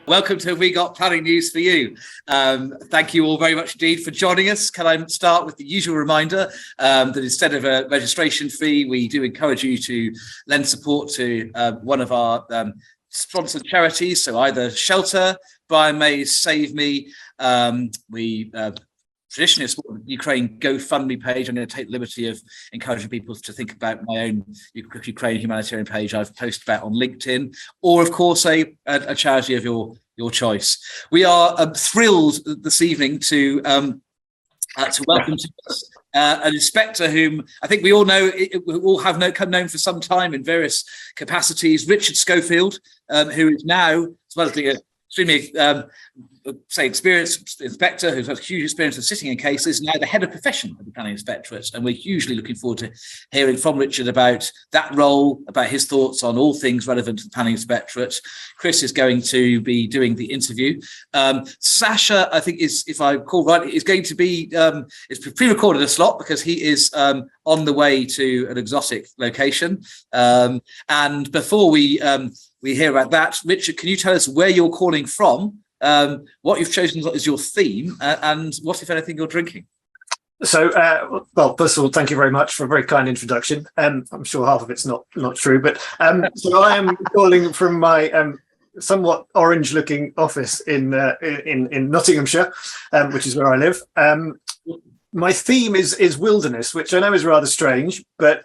Welcome to We Got Planning News for You. Thank you all very much indeed for joining us. Can I start with the usual reminder that instead of a registration fee, we do encourage you to lend support to one of our sponsored charities, so either Shelter, Brian May's Save Me. We traditionally a support Ukraine GoFundMe page. I'm going to take the liberty of encouraging people to think about my own Ukraine humanitarian page I've posted about on LinkedIn, or of course a charity of your choice. We are thrilled this evening to welcome to us an inspector whom I think we all know, known for some time in various capacities, Richard Schofield, who is now, as well as being an extremely experienced inspector who's had huge experience of sitting in cases, now the head of profession of the Planning Inspectorate, and we're hugely looking forward to hearing from Richard about that role, about his thoughts on all things relevant to the Planning Inspectorate. Chris is going to be doing the interview. Sasha, I think, is, if I recall right, is going to be it's pre-recorded a slot because he is on the way to an exotic location. And before we hear about that, Richard, can you tell us where you're calling from? What you've chosen as your theme, and what, if anything, you're drinking? So, well, first of all, thank you very much for a very kind introduction. I'm sure half of it's not true, but so I am calling from my somewhat orange-looking office in Nottinghamshire, which is where I live. My theme is wilderness, which I know is rather strange, but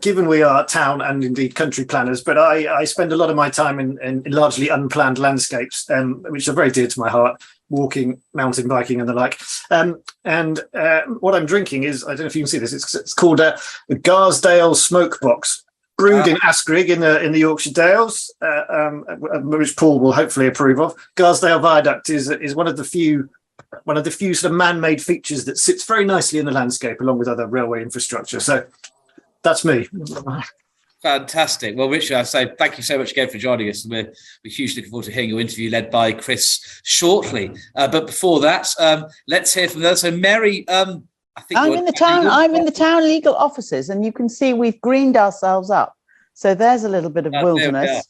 given we are town and indeed country planners, but I spend a lot of my time in largely unplanned landscapes, which are very dear to my heart, walking, mountain biking and the like. And what I'm drinking is, I don't know if you can see this, it's called the Garsdale Smoke Box, brewed in Askrigg in the Yorkshire Dales, which Paul will hopefully approve of. Garsdale Viaduct is one of the few sort of man-made features that sits very nicely in the landscape along with other railway infrastructure. So that's me. Fantastic. Well, Richard, I say thank you so much again for joining us. And we're hugely looking forward to hearing your interview led by Chris shortly. But before that, let's hear from the other. So, Mary, I think I'm in the town legal offices, and you can see we've greened ourselves up. So there's a little bit of wilderness.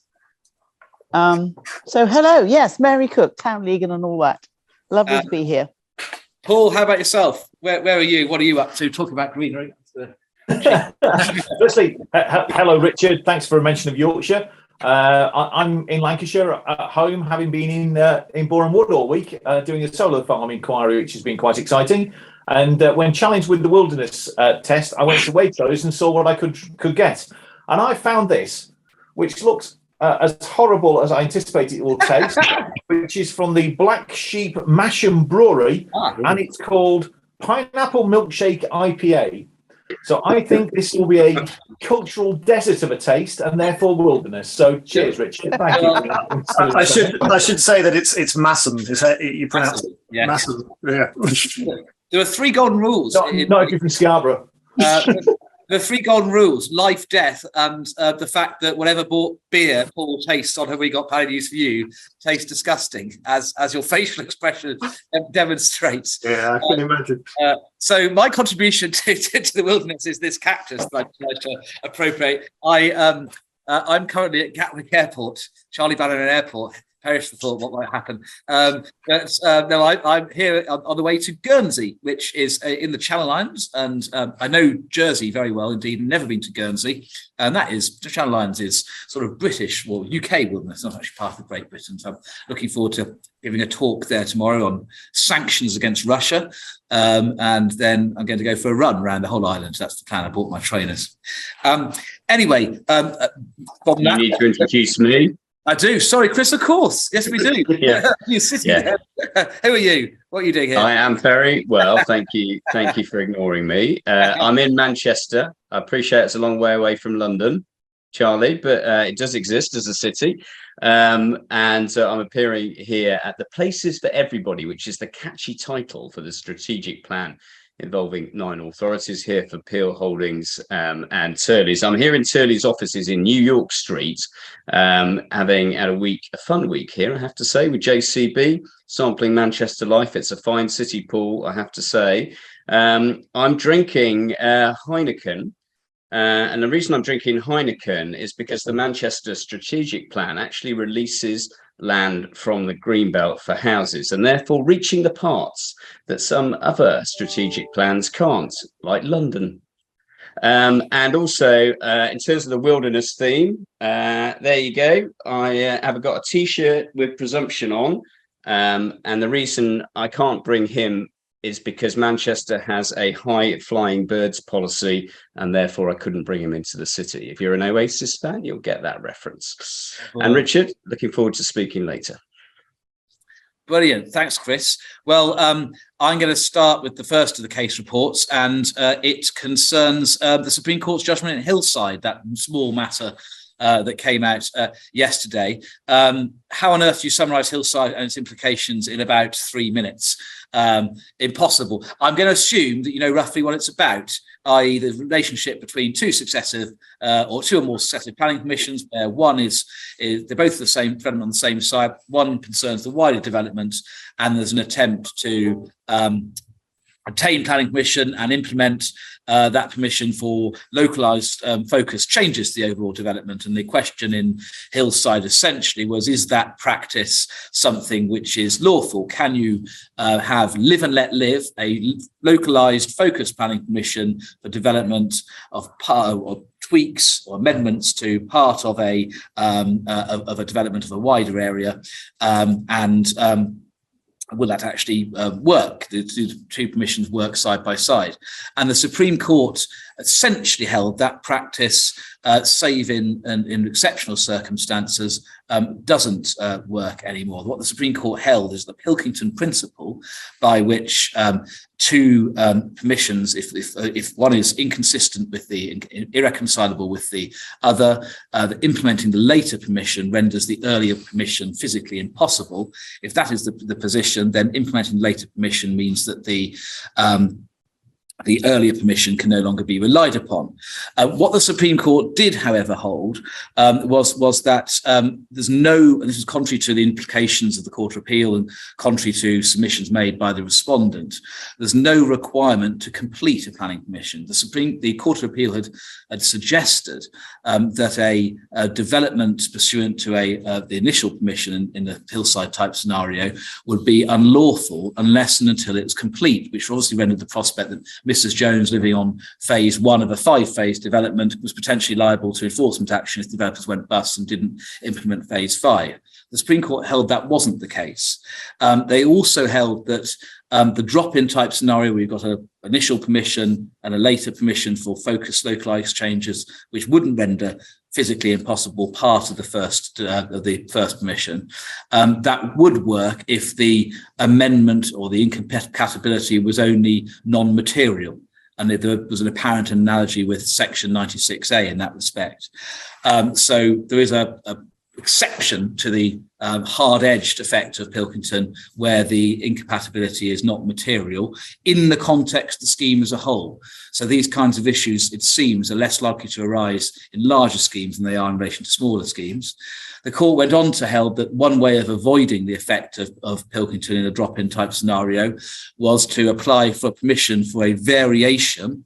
So hello, yes, Mary Cook, town legal and all that. Lovely to be here. Paul, how about yourself? Where are you? What are you up to? Talking about greenery. Firstly, hello Richard, thanks for a mention of Yorkshire. I'm in Lancashire at home, having been in Boreham Wood all week doing a solar farm inquiry, which has been quite exciting. And when challenged with the wilderness test, I went to Waitrose and saw what I could get, and I found this, which looks as horrible as I anticipated it will taste, which is from the Black Sheep Masham Brewery, and it's called Pineapple Milkshake IPA. So I think this will be a cultural desert of a taste and therefore wilderness. So cheers, Richard. Thank you. I should say that it's Massam. You pronounce it Massam. Yeah. There are three golden rules. Not if you're from Scarborough. The three golden rules: life, death, and the fact that whatever beer Paul tastes on We Got Planning News for You tastes disgusting, as your facial expression demonstrates. Yeah, I can imagine. So my contribution to the wilderness is this cactus that I tried to appropriate. I'm currently at Gatwick Airport, Charlie Bannerman Airport. Perish the thought what might happen. No, I'm here on the way to Guernsey, which is in the Channel Islands, and I know Jersey very well indeed. Never been to Guernsey, and that is the Channel Islands is sort of British or UK wilderness, not actually part of Great Britain. So I'm looking forward to giving a talk there tomorrow on sanctions against Russia, and then I'm going to go for a run around the whole island. That's the plan. I bought my trainers. Anyway, you need to introduce me. I do. Sorry, Chris, of course. Yes, we do. Yeah. You're sitting there. Who are you? What are you doing here? I am very well. Thank you. Thank you for ignoring me. I'm in Manchester. I appreciate it's a long way away from London, Charlie, but it does exist as a city. And so I'm appearing here at the Places for Everybody, which is the catchy title for the strategic plan involving 9 authorities here for Peel Holdings and Turley's. I'm here in Turley's offices in New York Street, having had a fun week here, I have to say, with JCB, sampling Manchester life. It's a fine city, Paul, I have to say. I'm drinking Heineken. And the reason I'm drinking Heineken is because the Manchester Strategic Plan actually releases land from the greenbelt for houses, and therefore reaching the parts that some other strategic plans can't, like London. And also, in terms of the wilderness theme, there you go. I have got a T-shirt with presumption on, and the reason I can't bring him is because Manchester has a high flying birds policy, and therefore I couldn't bring him into the city. If you're an Oasis fan, you'll get that reference. Well, and Richard, looking forward to speaking later. Brilliant. Thanks, Chris. Well, I'm going to start with the first of the case reports, and it concerns the Supreme Court's judgment in Hillside, that small matter that came out yesterday. How on earth do you summarise Hillside and its implications in about 3 minutes? Impossible. I'm going to assume that you know roughly what it's about, i.e. the relationship between two successive or two or more successive planning permissions, where one is they're both the same development on the same site. One concerns the wider development, and there's an attempt to obtain planning permission and implement that permission for localised focus changes to the overall development. And the question in Hillside essentially was, is that practice something which is lawful? Can you have live and let live, a localised focus planning permission for development of tweaks or amendments to part of a development of a wider area, will that actually work? The two permissions work side by side. And the Supreme Court essentially held that practice, save in exceptional circumstances, doesn't work anymore. What the Supreme Court held is the Pilkington principle, by which two permissions, if one is inconsistent with irreconcilable with the other, implementing the later permission renders the earlier permission physically impossible. If that is the position, then implementing the later permission means that the earlier permission can no longer be relied upon. What the Supreme Court did, however, hold was that there's no, and this is contrary to the implications of the Court of Appeal and contrary to submissions made by the respondent, there's no requirement to complete a planning permission. The Court of Appeal had suggested that a development pursuant to the initial permission in the Hillside type scenario would be unlawful unless and until it was complete, which obviously rendered the prospect that Mrs. Jones, living on phase 1 of a 5-phase development, was potentially liable to enforcement action if developers went bust and didn't implement phase 5. The Supreme Court held that wasn't the case. They also held that the drop-in type scenario, where you've got an initial permission and a later permission for focused localised changes, which wouldn't render physically impossible part of the first permission, that would work if the amendment or the incompatibility was only non-material. And there was an apparent analogy with Section 96A in that respect. So there is a exception to the hard-edged effect of Pilkington, where the incompatibility is not material in the context of the scheme as a whole. So these kinds of issues, it seems, are less likely to arise in larger schemes than they are in relation to smaller schemes. The court went on to held that one way of avoiding the effect of Pilkington in a drop-in type scenario was to apply for permission for a variation,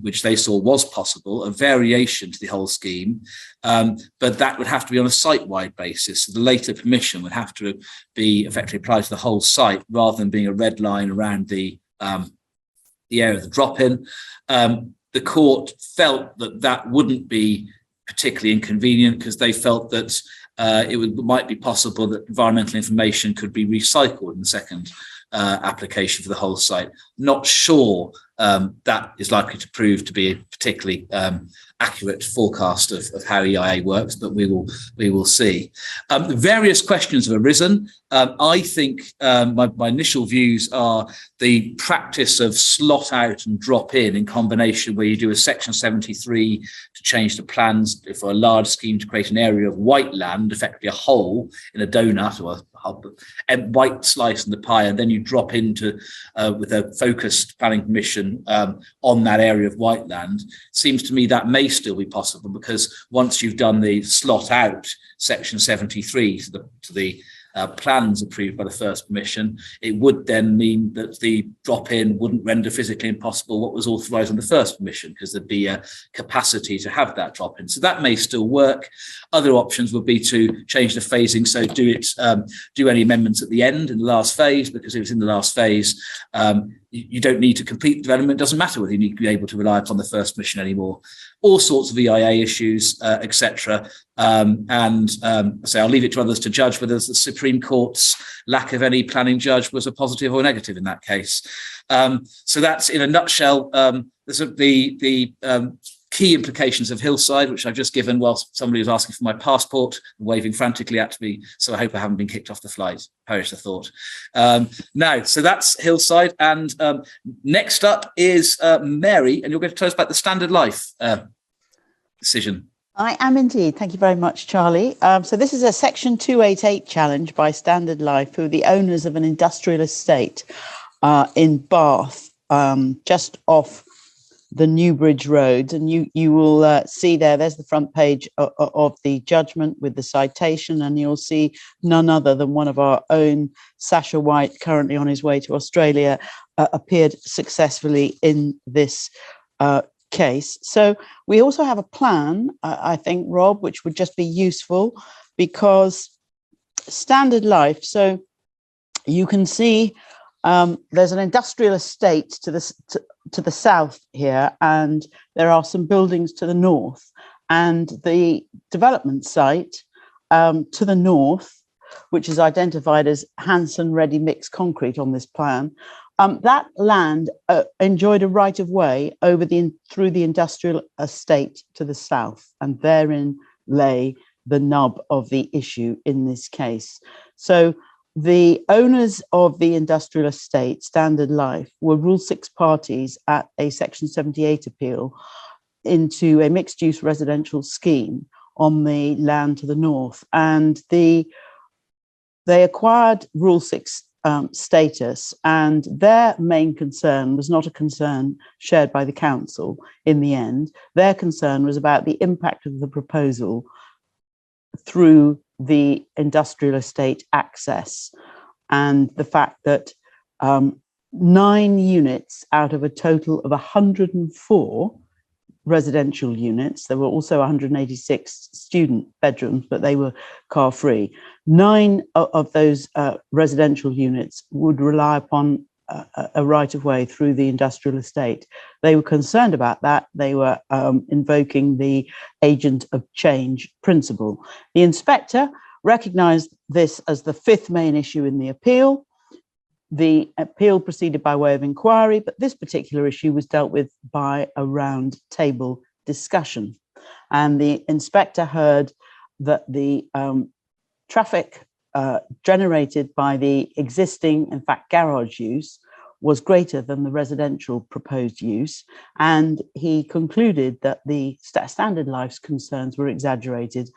which they saw was possible, a variation to the whole scheme, but that would have to be on a site-wide basis. So the later permission would have to be effectively applied to the whole site rather than being a red line around the area of the drop-in. The court felt that wouldn't be particularly inconvenient because they felt that might be possible that environmental information could be recycled in the second application for the whole site. Not sure that is likely to prove to be a particularly accurate forecast of how EIA works, but we will see. Various questions have arisen. I think my initial views are the practice of slot out and drop in combination, where you do a Section 73 to change the plans for a large scheme to create an area of white land, effectively a hole in a donut or a white slice in the pie, and then you drop into with a focused planning permission on that area of white land. Seems to me that may still be possible, because once you've done the slot out Section 73 to the plans approved by the first permission, it would then mean that the drop-in wouldn't render physically impossible what was authorised on the first permission, because there'd be a capacity to have that drop-in. So that may still work. Other options would be to change the phasing, so do any amendments at the end in the last phase, because if it's in the last phase, you don't need to complete the development. It doesn't matter whether you need to be able to rely upon the first permission anymore. All sorts of EIA issues, etc. So I'll leave it to others to judge whether the Supreme Court's lack of any planning judge was a positive or negative in that case. So that's, in a nutshell, the key implications of Hillside, which I've just given whilst somebody was asking for my passport, waving frantically at me. So I hope I haven't been kicked off the flight. Perish the thought. Now, so that's Hillside. And next up is Mary, and you're going to tell us about the Standard Life decision. I am indeed. Thank you very much, Charlie. So this is a Section 288 challenge by Standard Life, who are the owners of an industrial estate in Bath, just off the Newbridge Road. And you will see there's the front page of the judgment with the citation, and you'll see none other than one of our own, Sasha White, currently on his way to Australia, appeared successfully in this case. So we also have a plan, I think, Rob, which would just be useful, because Standard Life, so you can see there's an industrial estate to the south here, and there are some buildings to the north, and the development site to the north, which is identified as Hanson Ready Mixed Concrete on this plan, that land enjoyed a right of way through the industrial estate to the south, and therein lay the nub of the issue in this case. So the owners of the industrial estate, Standard Life, were Rule 6 parties at a Section 78 appeal into a mixed-use residential scheme on the land to the north, and they acquired Rule 6 status, and their main concern was not a concern shared by the council in the end. Their concern was about the impact of the proposal through the industrial estate access, and the fact that 9 units out of a total of 104 residential units, there were also 186 student bedrooms, but they were car free. 9 of those residential units would rely upon a right of way through the industrial estate. They were concerned about that. They were invoking the agent of change principle. The inspector recognised this as the 5th main issue in the appeal. The appeal proceeded by way of inquiry, but this particular issue was dealt with by a round table discussion. And the inspector heard that the traffic generated by the existing, in fact, garage use was greater than the residential proposed use. And he concluded that the Standard Life's concerns were exaggerated,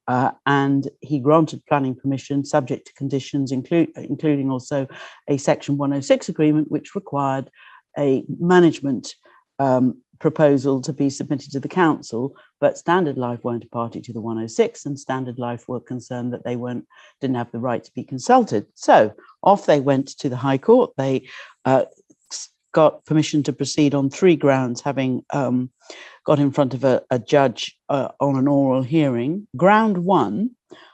and he granted planning permission subject to conditions, including also a Section 106 agreement, which required a management proposal to be submitted to the council. But Standard Life weren't a party to the 106, and Standard Life were concerned that they didn't have the right to be consulted. So off they went to the High Court. They got permission to proceed on 3 grounds, having got in front of a judge on an oral hearing. Ground 1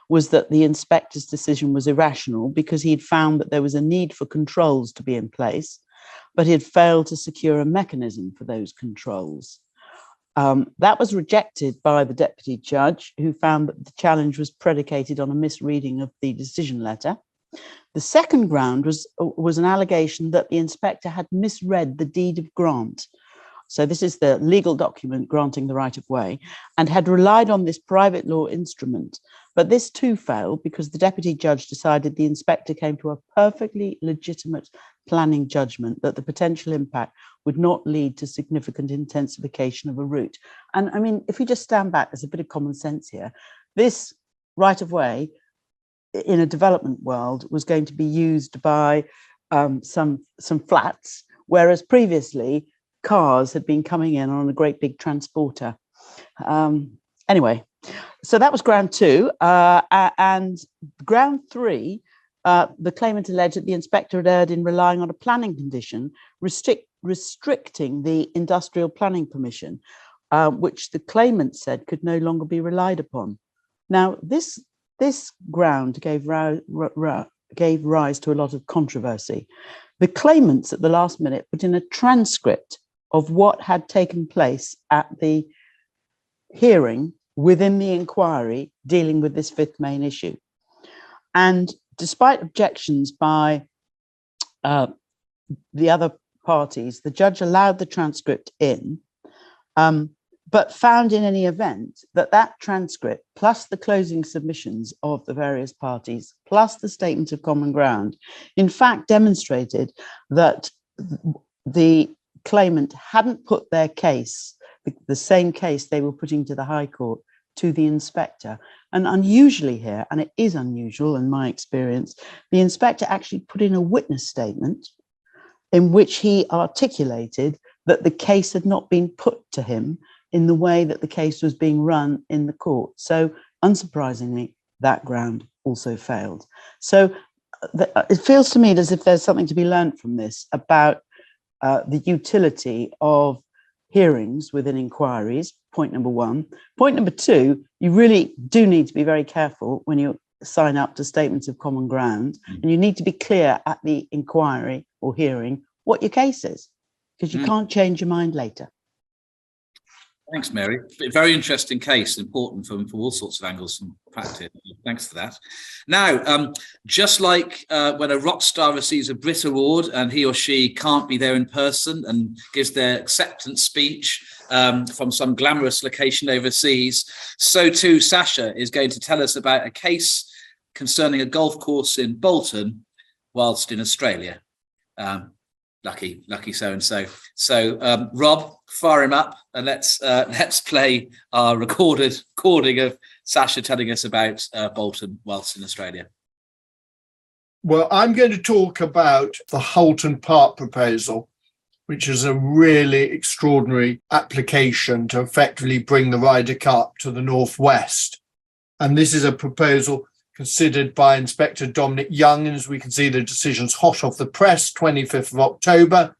was that the inspector's decision was irrational because he'd found that there was a need for controls to be in place, but he had failed to secure a mechanism for those controls. That was rejected by the deputy judge, who found that the challenge was predicated on a misreading of the decision letter. The second ground was an allegation that the inspector had misread the deed of grant. So this is the legal document granting the right of way, and had relied on this private law instrument. But this too failed because the deputy judge decided the inspector came to a perfectly legitimate planning judgment that the potential impact would not lead to significant intensification of a route. And I mean, if we just stand back, there's a bit of common sense here. This right of way in a development world was going to be used by some flats, whereas previously cars had been coming in on a great big transporter. Anyway, so that was ground 2, and ground 3 the claimant alleged that the inspector had erred in relying on a planning condition restricting the industrial planning permission, which the claimant said could no longer be relied upon. Now, this ground gave rise to a lot of controversy. The claimants at the last minute put in a transcript of what had taken place at the hearing within the inquiry dealing with this fifth main issue. And despite objections by the other parties, the judge allowed the transcript in, but found in any event that transcript, plus the closing submissions of the various parties, plus the statement of common ground, in fact demonstrated that the claimant hadn't put their case, the same case they were putting to the High Court, to the inspector. And unusually here, and it is unusual in my experience, the inspector actually put in a witness statement in which he articulated that the case had not been put to him in the way that the case was being run in the court. So unsurprisingly, that ground also failed. So it feels to me as if there's something to be learned from this about the utility of hearings within inquiries, point number one. Point number two, you really do need to be very careful when you sign up to statements of common ground, and you need to be clear at the inquiry or hearing what your case is, because you can't change your mind later. Thanks, Mary. Very interesting case, important from all sorts of angles from practice. Thanks for that. Now, just like when a rock star receives a Brit Award and he or she can't be there in person and gives their acceptance speech from some glamorous location overseas, so too Sasha is going to tell us about a case concerning a golf course in Bolton whilst in Australia. Lucky so-and-so. So Rob, fire him up and let's play our recording of Sasha telling us about Bolton whilst in Australia. Well, I'm going to talk about the Holton Park proposal, which is a really extraordinary application to effectively bring the Ryder Cup to the Northwest. And this is a proposal considered by Inspector Dominic Young, and as we can see, the decision's hot off the press, 25th of October,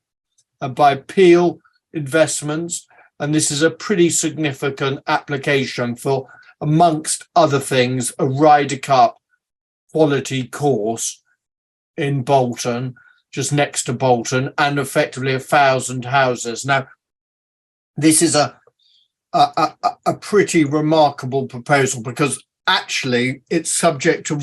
and by Peel Investments. And this is a pretty significant application for, amongst other things, a Ryder Cup quality course in Bolton, just next to Bolton, and effectively 1,000 houses. Now, this is a pretty remarkable proposal because actually, it's subject to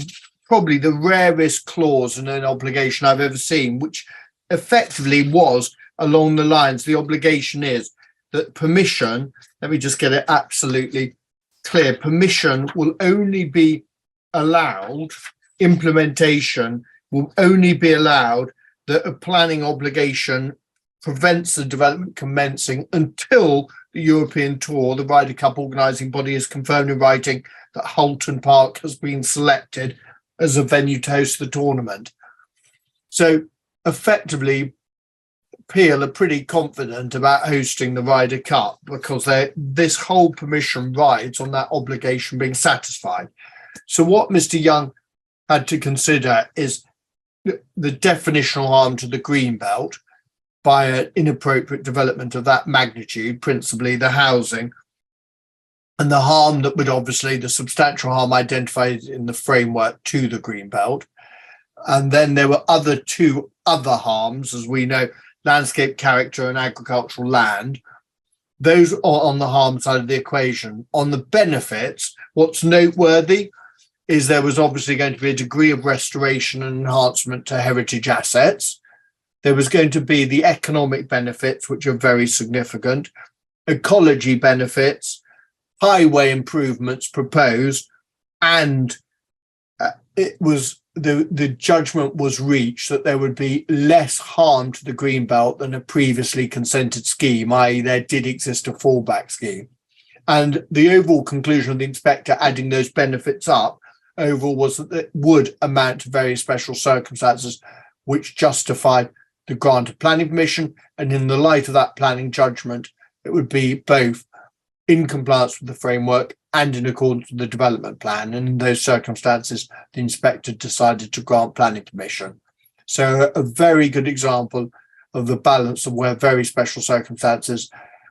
probably the rarest clause in an obligation I've ever seen, which effectively was along the lines, the obligation is that permission, let me just get it absolutely clear, permission will only be allowed, implementation will only be allowed that a planning obligation prevents the development commencing until the European Tour, the Ryder Cup organising body, has confirmed in writing that Holton Park has been selected as a venue to host the tournament. So effectively, Peel are pretty confident about hosting the Ryder Cup because this whole permission rides on that obligation being satisfied. So what Mr. Young had to consider is the definitional harm to the green belt by an inappropriate development of that magnitude, principally the housing, and the harm that would obviously, the substantial harm identified in the framework to the green belt. And then there were two other harms, as we know, landscape character and agricultural land. Those are on the harm side of the equation. On the benefits, what's noteworthy is there was obviously going to be a degree of restoration and enhancement to heritage assets. There was going to be the economic benefits, which are very significant, ecology benefits, highway improvements proposed, and it was the judgment was reached that there would be less harm to the greenbelt than a previously consented scheme, i.e. there did exist a fallback scheme. And the overall conclusion of the inspector adding those benefits up overall was that it would amount to very special circumstances which justified the grant of planning permission, and in the light of that planning judgment, it would be both in compliance with the framework and in accordance with the development plan. And in those circumstances, the inspector decided to grant planning permission. So a very good example of the balance of where very special circumstances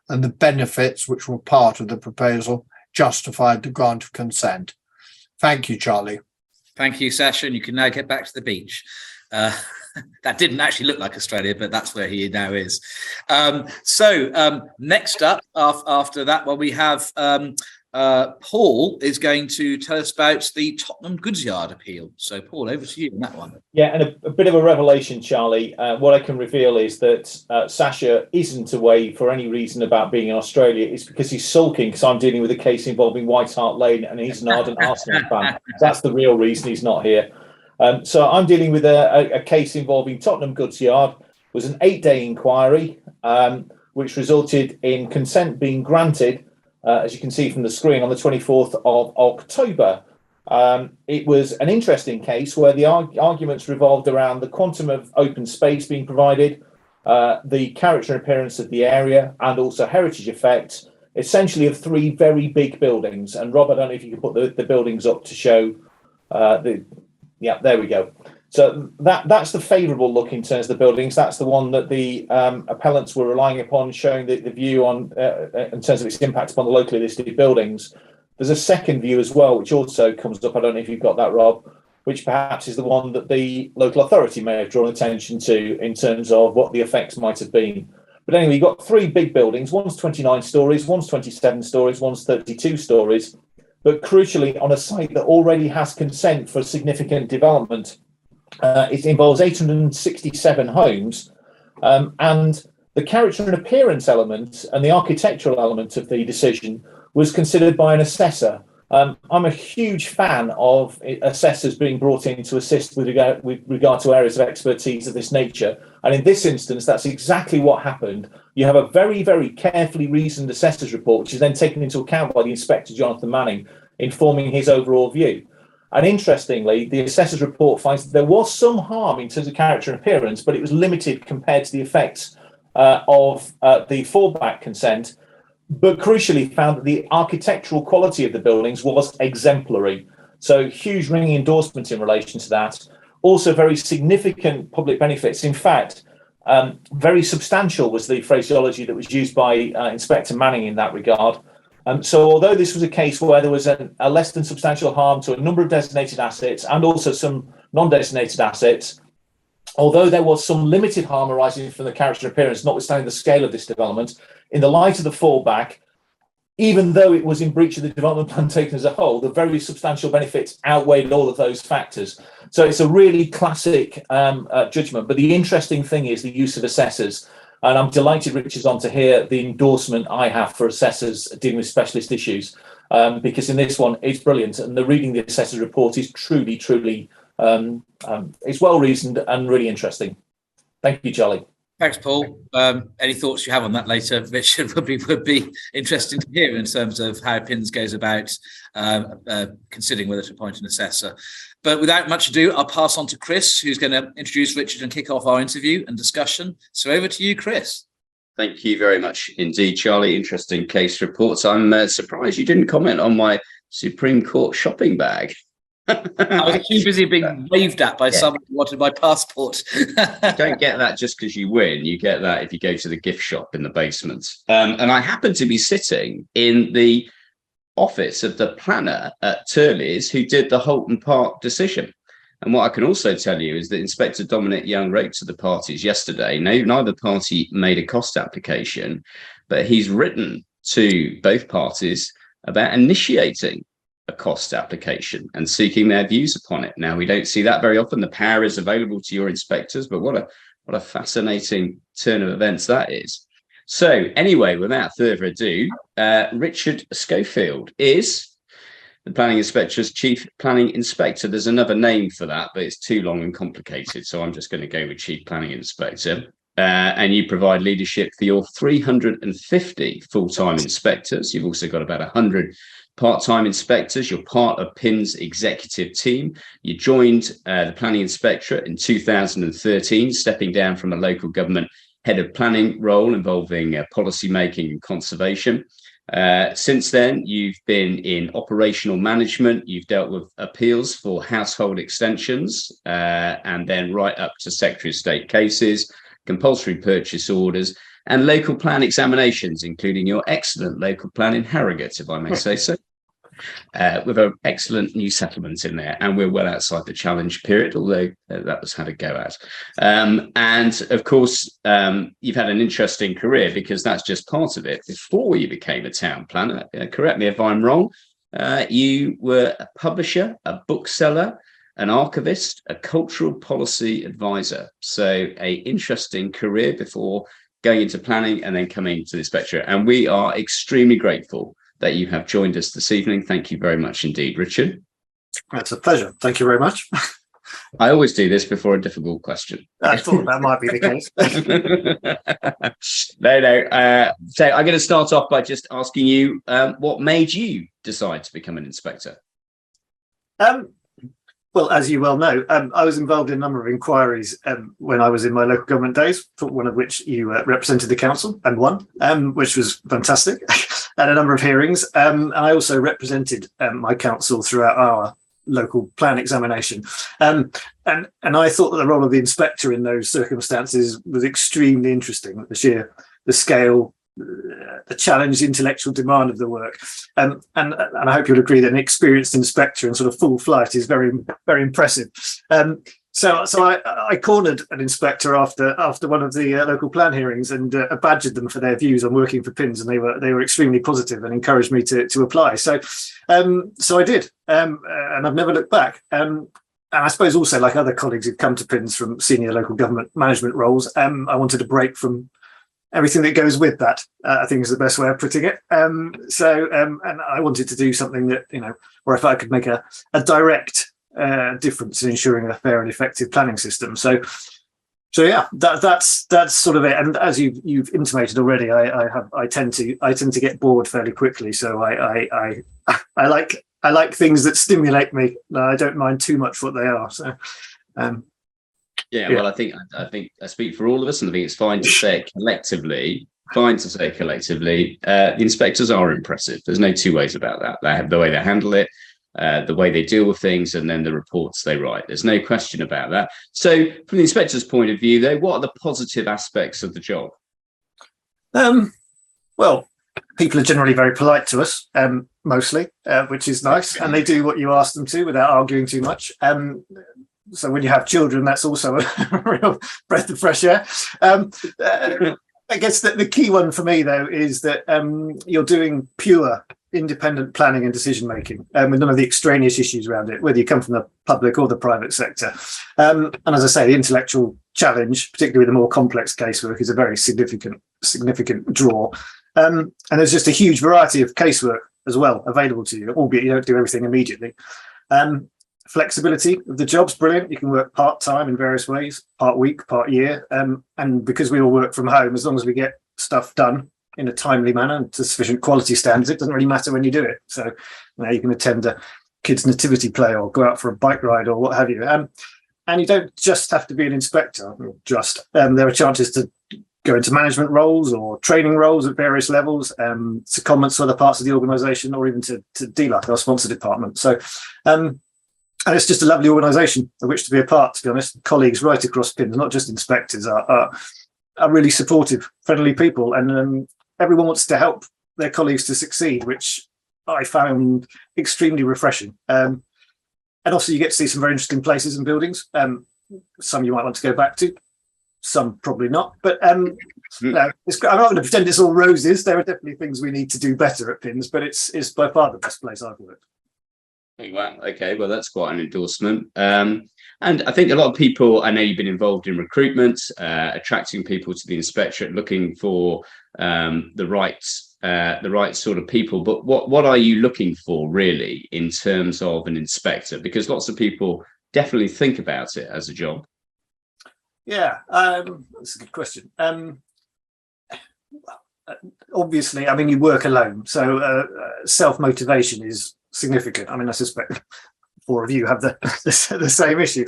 and the benefits which were part of the proposal justified the grant of consent. Thank you, Charlie. Thank you, Sasha. And you can now get back to the beach. That didn't actually look like Australia, but that's where he now is. Next up, after that one, we have Paul is going to tell us about the Tottenham goods yard appeal. So, Paul, over to you on that one. Yeah, and a bit of a revelation, Charlie. What I can reveal is that Sasha isn't away for any reason about being in Australia. It's because he's sulking because I'm dealing with a case involving White Hart Lane and he's an ardent Arsenal fan. That's the real reason he's not here. So I'm dealing with a case involving Tottenham goods yard. It was an 8-day inquiry, which resulted in consent being granted, as you can see from the screen, on the 24th of October. It was an interesting case where the arguments revolved around the quantum of open space being provided, the character and appearance of the area, and also heritage effects, essentially of 3 very big buildings. And Rob, I don't know if you could put the buildings up to show yeah, there we go. So that's the favourable look in terms of the buildings. That's the one that the appellants were relying upon, showing the view on in terms of its impact upon the locally listed buildings. There's a second view as well, which also comes up. I don't know if you've got that, Rob, which perhaps is the one that the local authority may have drawn attention to in terms of what the effects might have been. But anyway, you've got 3 big buildings. One's 29 stories, one's 27 stories, one's 32 stories. But crucially, on a site that already has consent for significant development. It involves 867 homes, and the character and appearance element and the architectural element of the decision was considered by an assessor. I'm a huge fan of assessors being brought in to assist with regard to areas of expertise of this nature. And in this instance, that's exactly what happened. You have a very, very carefully reasoned assessor's report, which is then taken into account by the Inspector Jonathan Manning, informing his overall view. And interestingly, the assessor's report finds that there was some harm in terms of character and appearance, but it was limited compared to the effects of the fallback consent, but crucially found that the architectural quality of the buildings was exemplary. So huge ringing endorsement in relation to that. Also very significant public benefits. In fact, very substantial was the phraseology that was used by Inspector Manning in that regard. So although this was a case where there was a less than substantial harm to a number of designated assets and also some non-designated assets, although there was some limited harm arising from the character and appearance, notwithstanding the scale of this development, in the light of the fallback, even though it was in breach of the development plan taken as a whole, the very substantial benefits outweighed all of those factors. So it's a really classic judgment. But the interesting thing is the use of assessors. And I'm delighted Richard's on to hear the endorsement I have for assessors dealing with specialist issues, because in this one, it's brilliant. And the reading the assessor's report is truly, it's well reasoned and really interesting. Thank you, Charlie. Thanks, Paul. Any thoughts you have on that later, Richard, would be interesting to hear in terms of how PINS goes about considering whether to appoint an assessor. But without much ado, I'll pass on to Chris, who's going to introduce Richard and kick off our interview and discussion. So over to you, Chris. Thank you very much indeed, Charlie. Interesting case reports. I'm surprised you didn't comment on my Supreme Court shopping bag. I was too busy being waved at by someone who wanted my passport. You don't get that just because you win. You get that if you go to the gift shop in the basement. And I happen to be sitting in the office of the planner at Turley's who did the Holton Park decision. And what I can also tell you is that Inspector Dominic Young wrote to the parties yesterday. Neither party made a cost application, but he's written to both parties about initiating a cost application and seeking their views upon it. Now, we don't see that very often. The power is available to your inspectors, but what a fascinating turn of events that is. So anyway, without further ado, Richard Schofield is the Planning Inspectorate's Chief Planning Inspector. There's another name for that, but it's too long and complicated, so I'm just going to go with Chief Planning Inspector. And you provide leadership for your 350 full-time inspectors. You've also got about 100 part-time inspectors. You're part of PIN's executive team. You joined the Planning Inspectorate in 2013, stepping down from a local government head of planning role involving policy making and conservation. Since then, you've been in operational management, you've dealt with appeals for household extensions, and then right up to Secretary of State cases, compulsory purchase orders, and local plan examinations, including your excellent local plan in Harrogate, if I may say so. With an excellent new settlement in there, and we're well outside the challenge period, although that was had a go at. And of course, you've had an interesting career, because that's just part of it. Before you became a town planner, correct me if I'm wrong, you were a publisher, a bookseller, an archivist, a cultural policy advisor. So a interesting career before going into planning and then coming to the inspectorate. And we are extremely grateful that you have joined us this evening. Thank you very much indeed, Richard. It's a pleasure. Thank you very much. I always do this before a difficult question. I thought that might be the case. No. So I'm going to start off by just asking you, what made you decide to become an inspector? Well, as you well know, I was involved in a number of inquiries when I was in my local government days, one of which you represented the council and won, which was fantastic, and a number of hearings. And I also represented my council throughout our local plan examination. And I thought that the role of the inspector in those circumstances was extremely interesting, the scale, the challenge, the intellectual demand of the work, and I hope you'll agree that an experienced inspector in sort of full flight is very, very impressive. So I cornered an inspector after one of the local plan hearings and badgered them for their views on working for PINS, and they were extremely positive and encouraged me to apply. So I did, and I've never looked back. And I suppose also, like other colleagues who've come to PINS from senior local government management roles, I wanted a break from everything that goes with that, I think is the best way of putting it. And I wanted to do something that, where if I could make a direct difference in ensuring a fair and effective planning system. So yeah, that's sort of it. And as you've intimated already, I tend to get bored fairly quickly. So I like things that stimulate me. I don't mind too much what they are. So. Yeah, well, I think I speak for all of us, and I think it's fine to say it collectively. The inspectors are impressive. There's no two ways about that. They have the way they handle it, the way they deal with things, and then the reports they write. There's no question about that. So, from the inspector's point of view, though, what are the positive aspects of the job? Well, people are generally very polite to us, mostly, which is nice, and they do what you ask them to without arguing too much. So when you have children, that's also a real breath of fresh air. I guess that the key one for me, though, is that you're doing pure independent planning and decision making, with none of the extraneous issues around it, whether you come from the public or the private sector. And as I say, the intellectual challenge, particularly with the more complex casework, is a very significant draw. And there's just a huge variety of casework as well available to you, albeit you don't do everything immediately. Flexibility of the job's brilliant. You can work part-time in various ways, part week, part year. And because we all work from home, as long as we get stuff done in a timely manner and to sufficient quality standards, it doesn't really matter when you do it. So you can attend a kid's nativity play or go out for a bike ride or what have you. And you don't just have to be an inspector, there are chances to go into management roles or training roles at various levels, to comments to other parts of the organisation, or even to DLUC, our sponsor department. So and it's just a lovely organisation of which to be a part, to be honest. Colleagues right across PINS, not just inspectors, are really supportive, friendly people. And everyone wants to help their colleagues to succeed, which I found extremely refreshing. And also you get to see some very interesting places and buildings. Some you might want to go back to, some probably not. But I'm not going to pretend it's all roses. There are definitely things we need to do better at PINS, but it's by far the best place I've worked. Oh, wow. Okay, well, that's quite an endorsement. And I think a lot of people, I know you've been involved in recruitment, attracting people to the inspectorate, looking for the right sort of people. But what are you looking for really in terms of an inspector? Because lots of people definitely think about it as a job. Yeah, that's a good question. Obviously, I mean, you work alone, so self-motivation is significant. I mean, I suspect four of you have the same issue.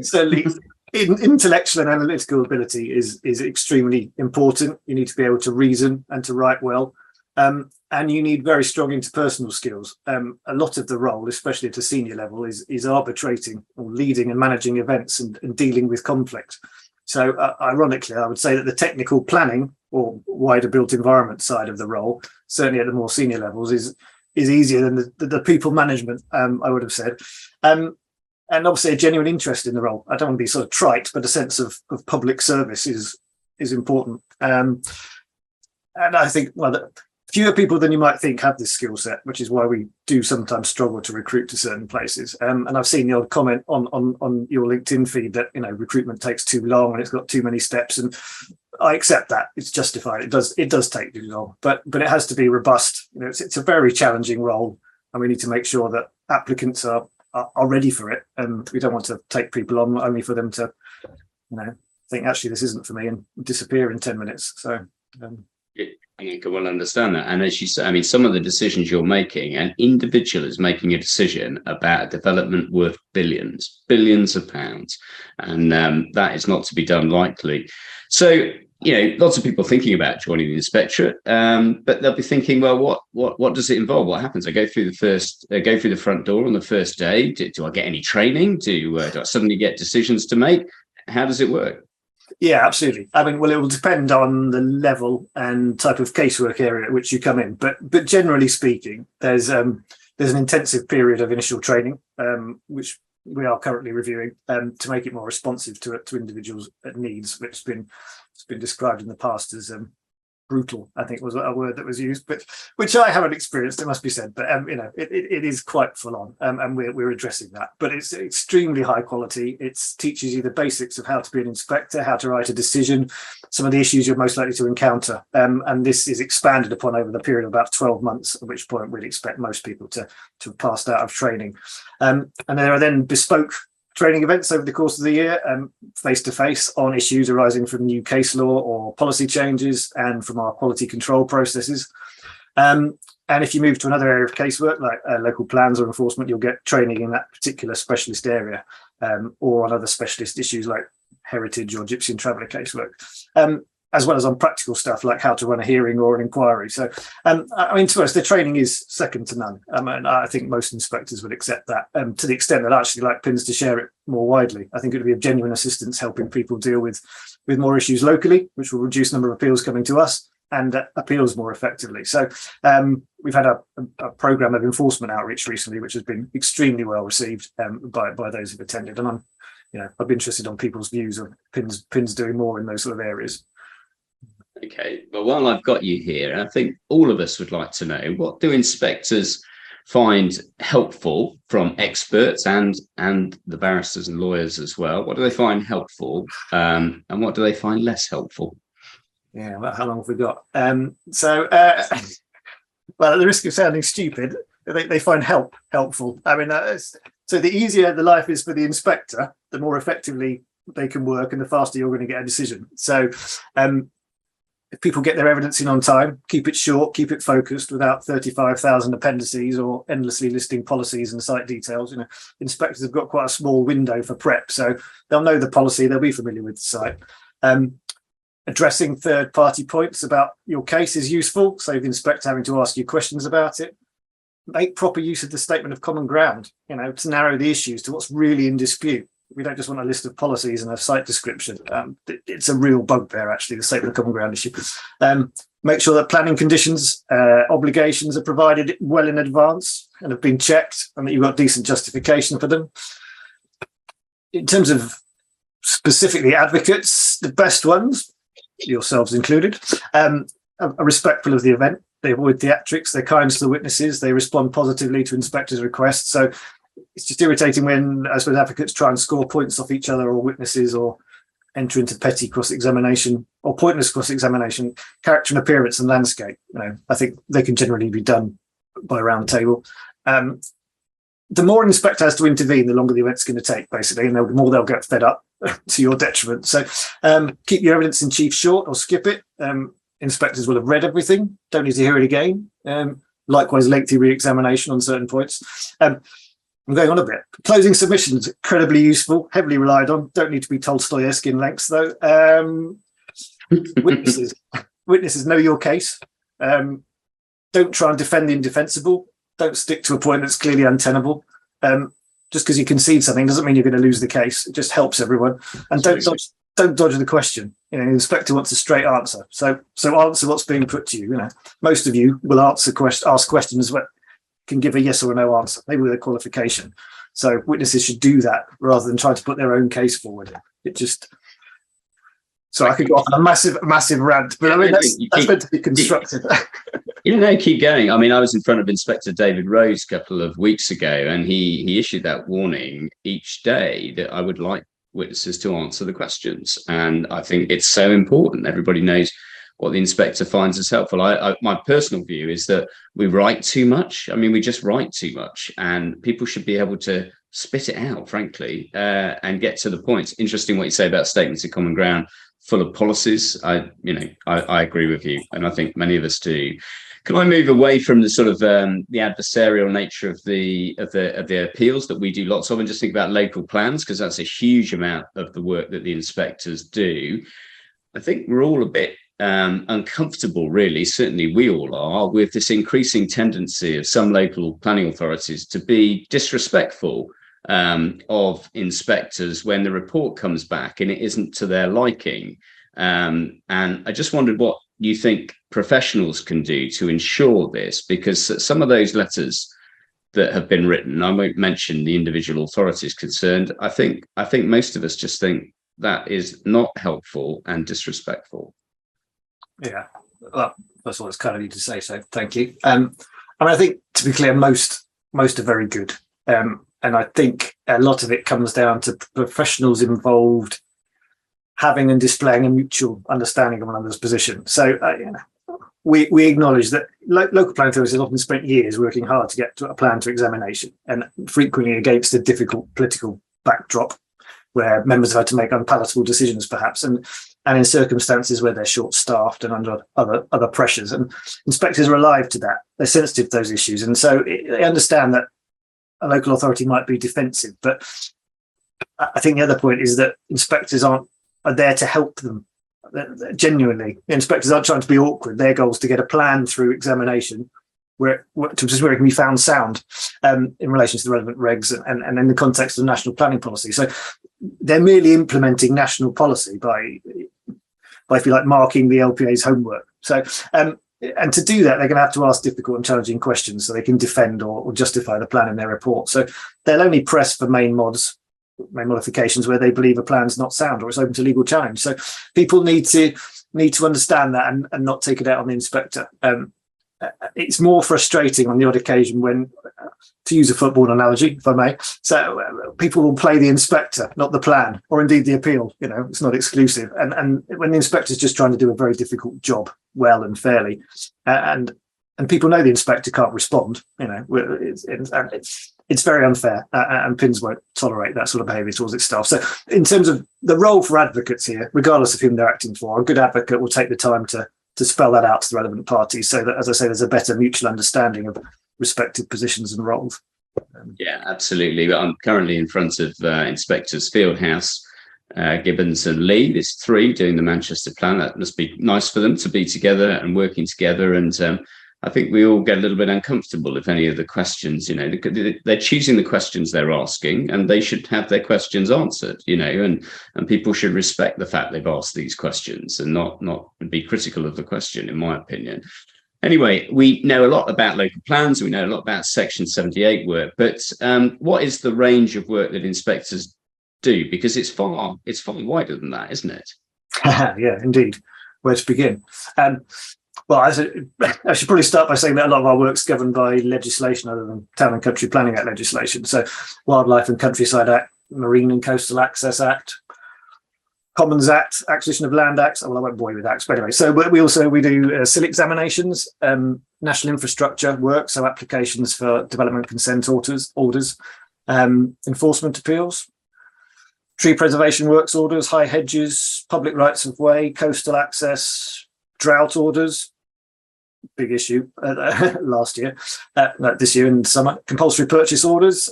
Certainly, intellectual and analytical ability is extremely important. You need to be able to reason and to write well. And you need very strong interpersonal skills. A lot of the role, especially at a senior level, is arbitrating or leading and managing events and dealing with conflict. So ironically, I would say that the technical planning or wider built environment side of the role, certainly at the more senior levels, is easier than the people management, I would have said. And obviously a genuine interest in the role. I don't want to be sort of trite, but a sense of public service is important. And I think, well, fewer people than you might think have this skill set, which is why we do sometimes struggle to recruit to certain places. And I've seen the odd comment on your LinkedIn feed that, recruitment takes too long and it's got too many steps. And I accept that. It's justified. It does take too long, but it has to be robust. It's a very challenging role, and we need to make sure that applicants are ready for it. And we don't want to take people on only for them to, think actually this isn't for me and disappear in 10 minutes. So. I can well understand that. And as you say, I mean, some of the decisions you're making, an individual is making a decision about a development worth billions of pounds. And that is not to be done lightly. So, lots of people thinking about joining the inspectorate, but they'll be thinking, well, what does it involve? What happens? I go through the front door on the first day. Do I get any training? Do I suddenly get decisions to make? How does it work? Yeah, absolutely. I mean, well, it will depend on the level and type of casework area at which you come in. But generally speaking, there's an intensive period of initial training, which we are currently reviewing, to make it more responsive to individuals' needs, which has been described in the past as brutal, I think was a word that was used, but which I haven't experienced, it must be said. But it is quite full on, and we're addressing that. But it's extremely high quality. It teaches you the basics of how to be an inspector, how to write a decision, some of the issues you're most likely to encounter, and this is expanded upon over the period of about 12 months, at which point we'd expect most people to have passed out of training. And there are then bespoke training events over the course of the year, face-to-face on issues arising from new case law or policy changes and from our quality control processes. And if you move to another area of casework, like local plans or enforcement, you'll get training in that particular specialist area, or on other specialist issues like heritage or gypsy and traveller casework, as well as on practical stuff like how to run a hearing or an inquiry. So, I mean, to us, the training is second to none. And I think most inspectors would accept that, to the extent that I'd actually like PINS to share it more widely. I think it would be of genuine assistance helping people deal with more issues locally, which will reduce the number of appeals coming to us and appeals more effectively. So we've had a programme of enforcement outreach recently, which has been extremely well received by those who've attended. And I'd be interested on people's views of PINS doing more in those sort of areas. Okay, well, while I've got you here, I think all of us would like to know, what do inspectors find helpful from experts and the barristers and lawyers as well? What do they find helpful, and what do they find less helpful? Yeah, well, how long have we got? Well, at the risk of sounding stupid, they find helpful. I mean, so the easier the life is for the inspector, the more effectively they can work and the faster you're going to get a decision. So if people get their evidence in on time, keep it short, keep it focused without 35,000 appendices or endlessly listing policies and site details. Inspectors have got quite a small window for prep, so they'll know the policy, they'll be familiar with the site. Addressing third-party points about your case is useful, save the inspector having to ask you questions about it. Make proper use of the statement of common ground, to narrow the issues to what's really in dispute. We don't just want a list of policies and a site description. It's a real bugbear, actually, the statement of common ground issue. Make sure that planning conditions, obligations are provided well in advance and have been checked, and that you've got decent justification for them. In terms of specifically advocates, the best ones, yourselves included, are respectful of the event. They avoid theatrics, they're kind to the witnesses, they respond positively to inspectors' requests. So it's just irritating when, I suppose, advocates try and score points off each other or witnesses, or enter into petty cross-examination or pointless cross-examination, character and appearance and landscape. I think they can generally be done by a round table. The more an inspector has to intervene, the longer the event's going to take, basically, and the more they'll get fed up to your detriment. So keep your evidence in chief short or skip it. Inspectors will have read everything, don't need to hear it again. Likewise, lengthy re-examination on certain points. I'm going on a bit. Closing submissions, incredibly useful, heavily relied on. Don't need to be Tolstoyesque in lengths, though. Witnesses know your case. don't try and defend the indefensible. Don't stick to a point that's clearly untenable. Just because you concede something doesn't mean you're going to lose the case. It just helps everyone. And don't dodge the question. The inspector wants a straight answer. So answer what's being put to you. Most of you will ask questions that can give a yes or a no answer, maybe with a qualification. So witnesses should do that rather than try to put their own case forward. So I could go off on a massive rant, but I mean that's meant to be constructive. Keep going. I mean, I was in front of Inspector David Rose a couple of weeks ago, and he issued that warning each day that I would like witnesses to answer the questions. And I think it's so important. Everybody knows what the inspector finds as helpful. My personal view is that we write too much. I mean, we just write too much, and people should be able to spit it out, frankly, and get to the point. It's interesting what you say about statements of common ground full of policies. I agree with you, and I think many of us do. Can I move away from the sort of the adversarial nature of the appeals that we do lots of, and just think about local plans, because that's a huge amount of the work that the inspectors do. I think we're all a bit uncomfortable, really. Certainly we all are, with this increasing tendency of some local planning authorities to be disrespectful of inspectors when the report comes back and it isn't to their liking. And I just wondered what you think professionals can do to ensure this, because some of those letters that have been written, I won't mention the individual authorities concerned, I think most of us just think that is not helpful and disrespectful. Yeah, well, first of all, it's kind of you to say so. Thank you. I think, to be clear, most are very good. And I think a lot of it comes down to professionals involved having and displaying a mutual understanding of one another's position. So we acknowledge that local planning authorities have often spent years working hard to get to a plan to examination, and frequently against a difficult political backdrop where members have had to make unpalatable decisions, perhaps, and in circumstances where they're short-staffed and under other pressures. And inspectors are alive to that. They're sensitive to those issues, and so they understand that a local authority might be defensive. But I think the other point is that inspectors are there to help them. Genuinely, the inspectors aren't trying to be awkward. Their goal is to get a plan through examination where it can be found sound in relation to the relevant regs and in the context of national planning policy. So they're merely implementing national policy by if you like, marking the LPA's homework. So and to do that, they're going to have to ask difficult and challenging questions so they can defend or justify the plan in their report. So they'll only press for main modifications where they believe a plan's not sound or it's open to legal challenge. So people need to understand that and not take it out on the inspector. It's more frustrating on the odd occasion when, to use a football analogy, if I may, so people will play the inspector, not the plan, or indeed the appeal. It's not exclusive. And when the inspector's just trying to do a very difficult job well and fairly, and people know the inspector can't respond, it's very unfair, and PINS won't tolerate that sort of behaviour towards its staff. So in terms of the role for advocates here, regardless of whom they're acting for, a good advocate will take the time to spell that out to the relevant parties so that, as I say, there's a better mutual understanding of respective positions and roles. Yeah, absolutely. I'm currently in front of Inspectors Fieldhouse, Gibbons and Lee. There's three doing the Manchester plan. That must be nice for them to be together and working together. And I think we all get a little bit uncomfortable if any of the questions, they're choosing the questions they're asking, and they should have their questions answered, and people should respect the fact they've asked these questions and not be critical of the question, in my opinion. Anyway, we know a lot about local plans. We know a lot about Section 78 work, but what is the range of work that inspectors do? Because it's far wider than that, isn't it? Yeah, indeed. Where to begin? Well, I should probably start by saying that a lot of our work's governed by legislation other than Town and Country Planning Act legislation. So Wildlife and Countryside Act, Marine and Coastal Access Act, Commons Act, Acquisition of Land Act. Well, I won't bore you with acts, but anyway. So we do SIL examinations, national infrastructure work, so applications for development consent orders, enforcement appeals, tree preservation works orders, high hedges, public rights of way, coastal access, drought orders. Big issue this year in summer. Compulsory purchase orders,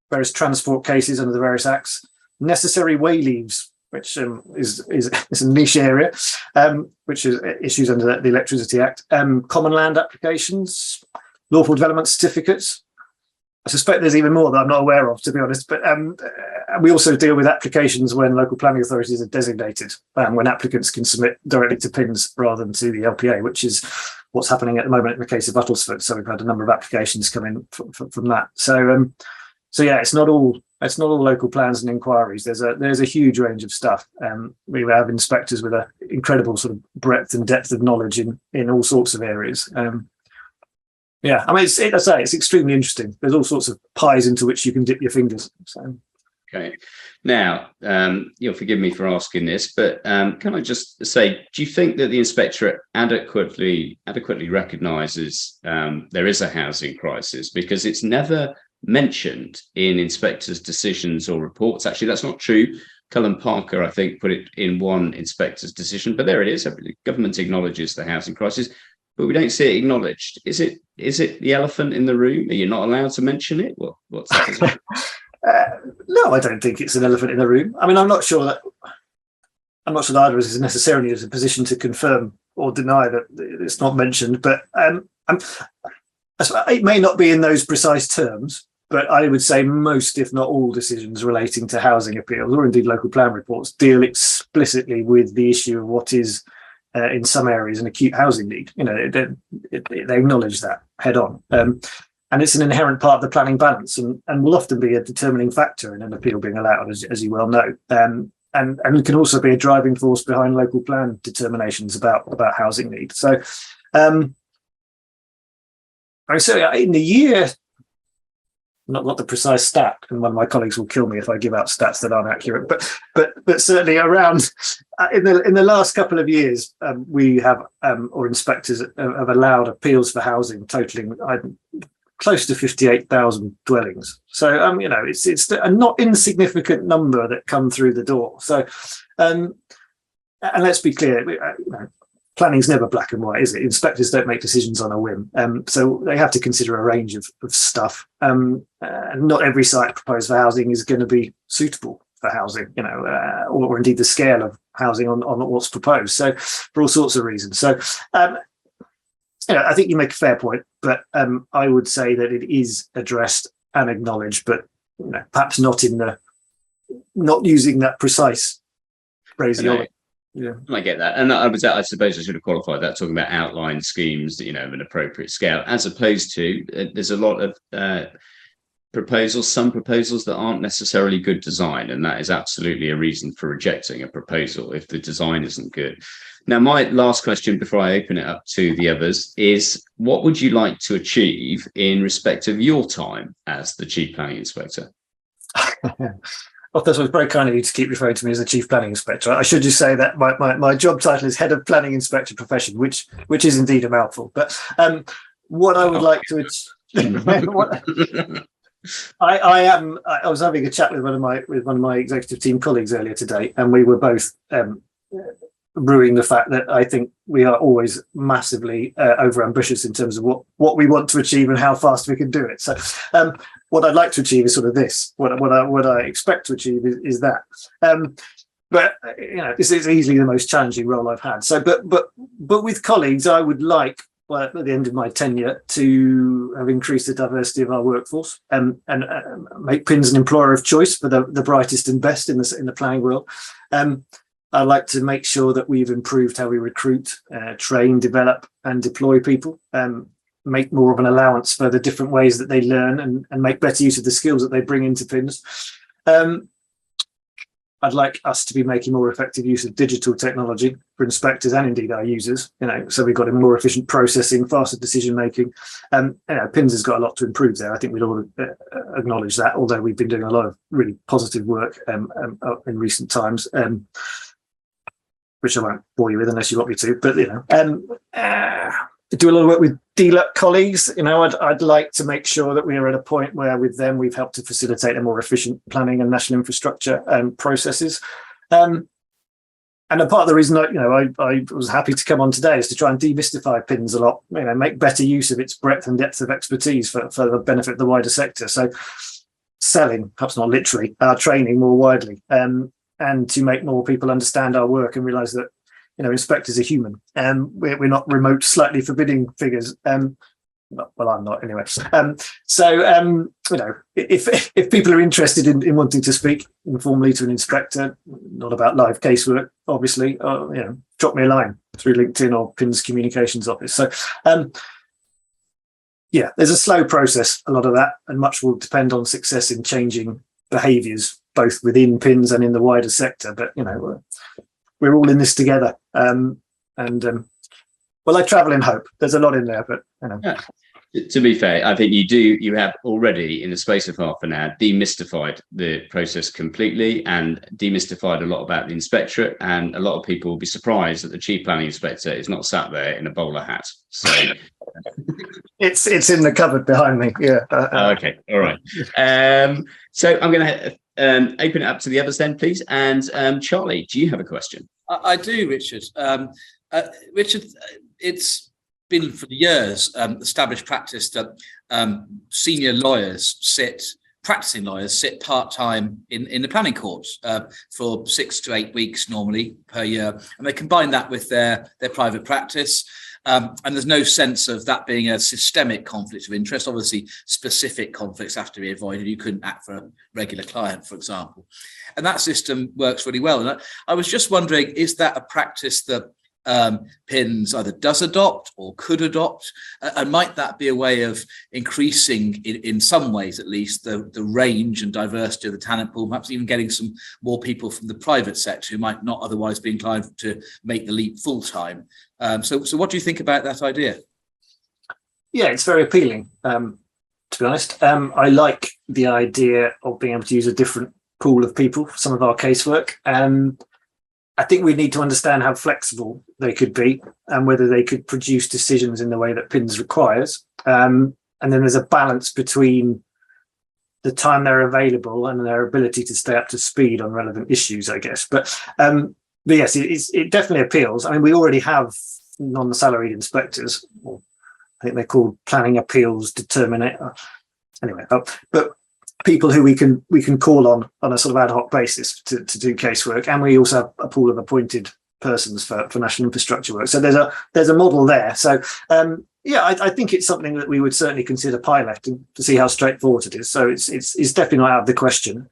various transport cases under the various acts, necessary way leaves which is a niche area, which is issues under the Electricity Act, common land applications, lawful development certificates. I suspect there's even more that I'm not aware of, to be honest, but we also deal with applications when local planning authorities are designated, when applicants can submit directly to PINS rather than to the LPA, which is what's happening at the moment in the case of Uttlesford. So we've had a number of applications come in from that. So yeah, it's not all local plans and inquiries. There's a huge range of stuff. We have inspectors with an incredible sort of breadth and depth of knowledge in all sorts of areas. Yeah, I mean, it's extremely interesting. There's all sorts of pies into which you can dip your fingers. So. Okay. Now, you'll forgive me for asking this, but can I just say, do you think that the inspectorate adequately recognises there is a housing crisis? Because it's never mentioned in inspectors' decisions or reports. Actually, that's not true. Cullen Parker, I think, put it in one inspector's decision, but there it is. The government acknowledges the housing crisis, but we don't see it acknowledged. Is it the elephant in the room? Are you not allowed to mention it? What's the position? No, I don't think it's an elephant in the room. I mean, I'm not sure that either of us is necessarily in a position to confirm or deny that it's not mentioned, but it may not be in those precise terms, but I would say most, if not all, decisions relating to housing appeals or indeed local plan reports deal explicitly with the issue of what is in some areas an acute housing need. You know, they acknowledge that head on. And it's an inherent part of the planning balance and will often be a determining factor in an appeal being allowed, as you well know. And it can also be a driving force behind local plan determinations about housing needs. So, in the year, not the precise stat, and one of my colleagues will kill me if I give out stats that aren't accurate, but certainly around in the last couple of years, we have or inspectors have allowed appeals for housing totaling close to 58,000 dwellings. So it's a not insignificant number that come through the door. So and let's be clear, planning's never black and white, is it? Inspectors don't make decisions on a whim. So they have to consider a range of stuff. And not every site proposed for housing is going to be suitable for housing, or indeed the scale of housing on what's proposed. So for all sorts of reasons. So I think you make a fair point, but I would say that it is addressed and acknowledged, but perhaps not using that precise phraseology. Yeah, I get that, and I suppose I should have qualified that talking about outline schemes, of an appropriate scale, as opposed to there's a lot of some proposals that aren't necessarily good design, and that is absolutely a reason for rejecting a proposal if the design isn't good. Now, my last question before I open it up to the others is, what would you like to achieve in respect of your time as the Chief Planning Inspector? Well, first of all, it's very kind of you to keep referring to me as the Chief Planning Inspector. I should just say that my job title is Head of Planning Inspector Profession, which is indeed a mouthful. But what I would like to achieve, I was having a chat with one of my executive team colleagues earlier today, and we were both brewing the fact that I think we are always massively over ambitious in terms of what we want to achieve and how fast we can do it. So what I'd like to achieve is sort of this. What I expect to achieve is that. But this is easily the most challenging role I've had. So, but with colleagues, I would like, at the end of my tenure, to have increased the diversity of our workforce and make PINS an employer of choice for the brightest and best in the planning world. I'd like to make sure that we've improved how we recruit, train, develop and deploy people, make more of an allowance for the different ways that they learn and make better use of the skills that they bring into PINS. I'd like us to be making more effective use of digital technology for inspectors and indeed our users, so we've got a more efficient processing, faster decision making. PINS has got a lot to improve there. I think we'd all acknowledge that, although we've been doing a lot of really positive work in recent times. Which I won't bore you with unless you want me to, but do a lot of work with dealer colleagues. I'd like to make sure that we are at a point where with them we've helped to facilitate a more efficient planning and national infrastructure processes. And a part of the reason I was happy to come on today is to try and demystify PINS a lot, make better use of its breadth and depth of expertise for the benefit of the wider sector. So selling, perhaps not literally, our training more widely. and to make more people understand our work and realise that, you know, inspectors are human, and we're not remote, slightly forbidding figures. Well, I'm not anyway. You know, if people are interested in wanting to speak informally to an inspector, not about live casework, obviously, you know, drop me a line through LinkedIn or PIN's communications office. So, yeah, there's a slow process, a lot of that, and much will depend on success in changing behaviours, both within PINs and in the wider sector. But, you know, we're all in this together. Well, I travel in hope. There's a lot in there, but, you know. Yeah. To be fair, I think you have already, in the space of half an hour, demystified the process completely and demystified a lot about the inspectorate. And a lot of people will be surprised that the chief planning inspector is not sat there in a bowler hat. So it's in the cupboard behind me. Yeah. Okay. All right. So I'm going to open it up to the others then, please. And Charlie, do you have a question? I do, Richard. Richard, it's been for years established practice that senior practicing lawyers sit part-time in the planning courts for 6 to 8 weeks normally per year, and they combine that with their private practice. And there's no sense of that being a systemic conflict of interest. Obviously, specific conflicts have to be avoided. You couldn't act for a regular client, for example. And that system works really well. And I was just wondering, is that a practice that PINs either does adopt or could adopt, and might that be a way of increasing, in some ways at least, the range and diversity of the talent pool, perhaps even getting some more people from the private sector who might not otherwise be inclined to make the leap full time? So what do you think about that idea? Yeah, it's very appealing, to be honest. I like the idea of being able to use a different pool of people for some of our casework. I think we need to understand how flexible they could be and whether they could produce decisions in the way that PINS requires. And then there's a balance between the time they're available and their ability to stay up to speed on relevant issues, I guess. But yes, it definitely appeals. I mean, we already have non-salaried inspectors, or I think they're called planning appeals determinator. Anyway, but people who we can call on a sort of ad hoc basis to do casework, and we also have a pool of appointed persons for national infrastructure work. So there's a model there. So yeah, I think it's something that we would certainly consider piloting to see how straightforward it is. So it's definitely not out of the question.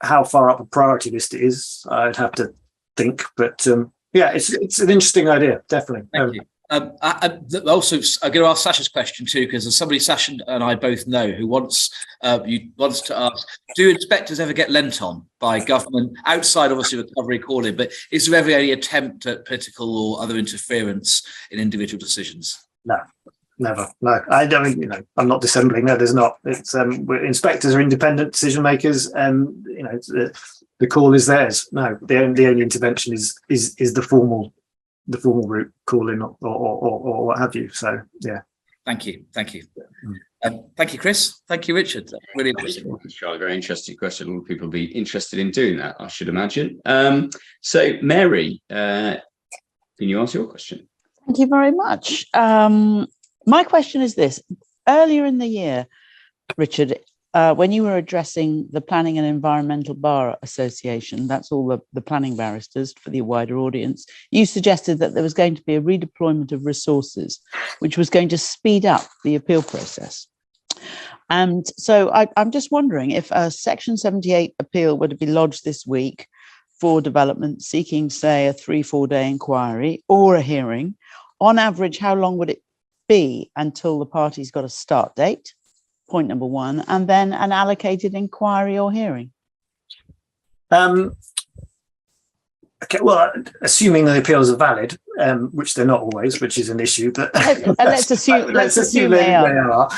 How far up a priority list it is, I'd have to think, but yeah, it's an interesting idea, definitely. Thank you. Also, I'm going to ask Sasha's question too, because there's somebody Sasha and I both know who wants to ask: do inspectors ever get lent on by government outside, obviously, recovery calling? But is there ever any attempt at political or other interference in individual decisions? No, never. No, I don't. You know, I'm not dissembling. No, there's not. It's inspectors are independent decision makers, and you know, the call is theirs. No, the only intervention is the formal route, calling or what have you. So yeah. Thank you. Thank you, Chris. Thank you, Richard. Really interesting. Charlie, very interesting question. A lot of people will be interested in doing that, I should imagine. So Mary, can you ask your question? Thank you very much. My question is this: earlier in the year, Richard, when you were addressing the Planning and Environmental Bar Association, that's all the planning barristers for the wider audience, you suggested that there was going to be a redeployment of resources, which was going to speed up the appeal process. And so I'm just wondering if a Section 78 appeal were to be lodged this week for development seeking, say, a 3-4 day inquiry or a hearing, on average, how long would it be until the party's got a start date? Point number one, and then an allocated inquiry or hearing. Okay, well, assuming the appeals are valid, which they're not always, which is an issue, but let's assume they are.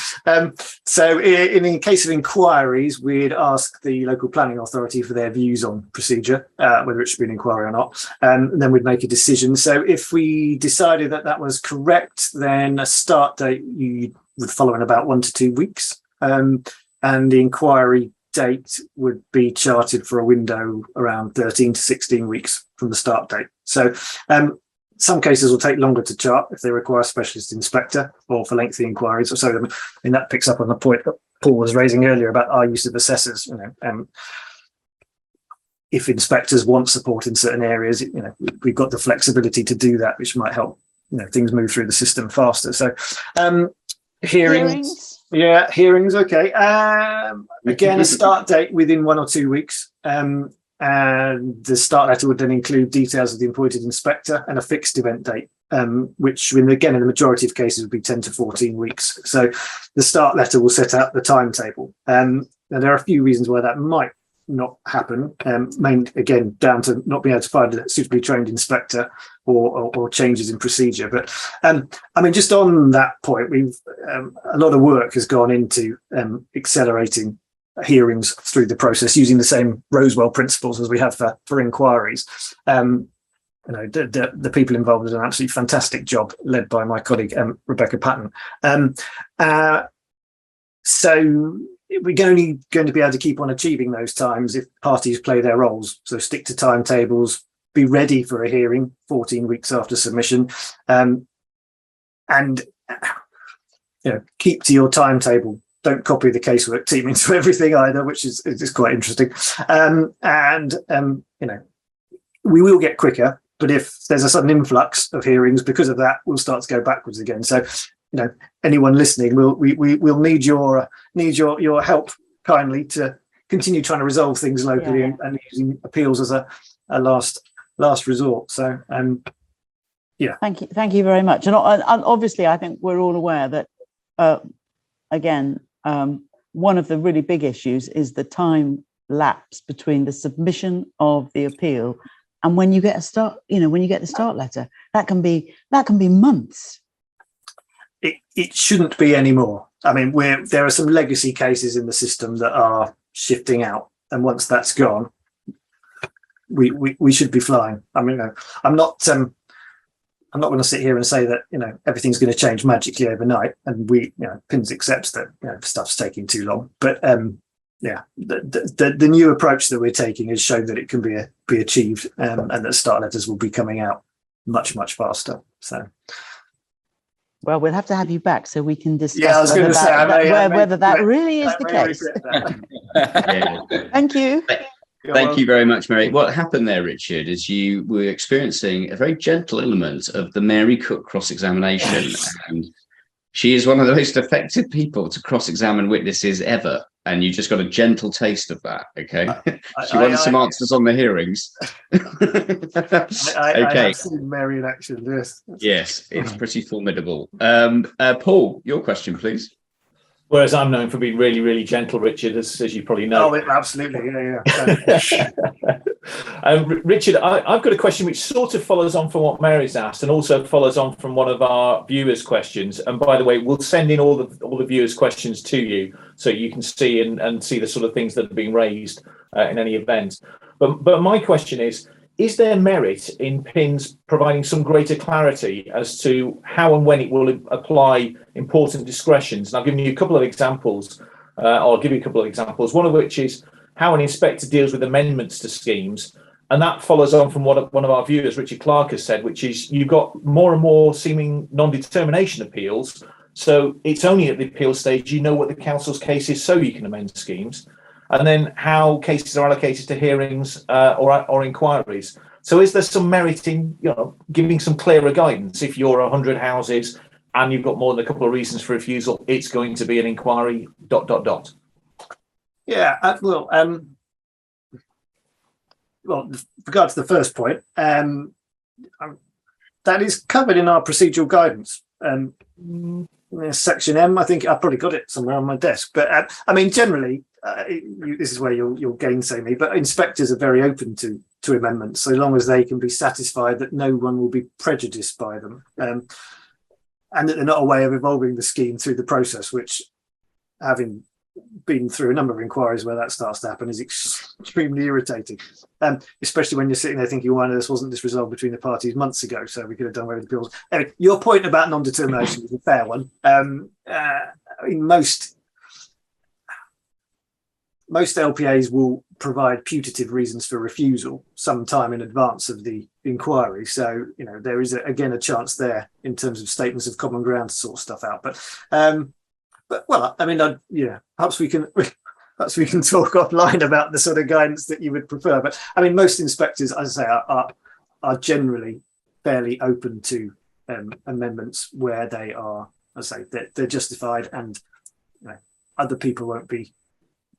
So in the case of inquiries, we'd ask the local planning authority for their views on procedure, whether it should be an inquiry or not, and then we'd make a decision. So if we decided that was correct, then a start date would follow in about 1 to 2 weeks, and the inquiry date would be charted for a window around 13 to 16 weeks from the start date. So some cases will take longer to chart if they require a specialist inspector or for lengthy inquiries. So I mean, that picks up on the point that Paul was raising earlier about our use of assessors. You know, if inspectors want support in certain areas, we've got the flexibility to do that, which might help things move through the system faster. So hearings. Yeah, hearings. Okay. Again, a start date within 1 or 2 weeks. And the start letter would then include details of the appointed inspector and a fixed event date, which, again, in the majority of cases, would be 10 to 14 weeks. So the start letter will set out the timetable. And there are a few reasons why that might not happen. Again, down to not being able to find a suitably trained inspector or changes in procedure. But just on that point, we've a lot of work has gone into accelerating hearings through the process using the same Rosewell principles as we have for inquiries. The people involved did an absolutely fantastic job, led by my colleague Rebecca Patton. So we're only going to be able to keep on achieving those times if parties play their roles. So stick to timetables, be ready for a hearing 14 weeks after submission, and keep to your timetable. Don't copy the casework team into everything either, which is quite interesting. We will get quicker, but if there's a sudden influx of hearings because of that, we'll start to go backwards again. So, anyone listening, we'll need your help kindly to continue trying to resolve things locally and using appeals as a last resort. So, Thank you very much. And obviously, I think we're all aware that, one of the really big issues is the time lapse between the submission of the appeal and when you get a start. When you get the start letter, that can be months. It shouldn't be anymore. There are some legacy cases in the system that are shifting out, and once that's gone, we should be flying. I'm not going to sit here and say that everything's going to change magically overnight, and PINS accepts that stuff's taking too long. But the new approach that we're taking has shown that it can be achieved, and that start letters will be coming out much faster. So. Well, we'll have to have you back so we can discuss whether that really is the case. Thank you. Thank you very much, Mary. What happened there, Richard, is you were experiencing a very gentle element of the Mary Cook cross-examination. And she is one of the most effective people to cross-examine witnesses ever. And you just got a gentle taste of that, okay? She wanted some answers on the hearings. I have seen Mary in action, yes. Yes, it's pretty formidable. Paul, your question, please. Whereas I'm known for being really, really gentle, Richard, as you probably know. Oh, absolutely, yeah. Richard, I've got a question which sort of follows on from what Mary's asked, and also follows on from one of our viewers' questions. And by the way, we'll send in all the viewers' questions to you, so you can see and see the sort of things that are being raised in any event. But my question is there merit in PINS providing some greater clarity as to how and when it will apply important discretions? And I've given you a couple of examples, I'll give you a couple of examples, one of which is how an inspector deals with amendments to schemes. And that follows on from what one of our viewers, Richard Clark, has said, which is you've got more and more seeming non-determination appeals. So it's only at the appeal stage you know what the council's case is, so you can amend schemes. And then how cases are allocated to hearings or inquiries. So is there some merit in giving some clearer guidance? If you're 100 houses and you've got more than a couple of reasons for refusal, it's going to be an inquiry, ... Yeah, well, with regard to the first point, that is covered in our procedural guidance. Section M, I think I've probably got it somewhere on my desk. But generally, this is where you'll gainsay me, but inspectors are very open to amendments, so long as they can be satisfied that no one will be prejudiced by them, and that they're not a way of evolving the scheme through the process, which, having been through a number of inquiries where that starts to happen, is extremely irritating, especially when you're sitting there thinking, why wasn't this resolved between the parties months ago, so we could have done away with the appeals. Anyway, your point about non-determination is a fair one. Most LPAs will provide putative reasons for refusal sometime in advance of the inquiry. So, there is, again, a chance there in terms of statements of common ground to sort stuff out. But perhaps we can perhaps we can talk offline about the sort of guidance that you would prefer. But I mean, most inspectors, as I say, are generally fairly open to amendments where they are, as I say, they're justified, and other people won't be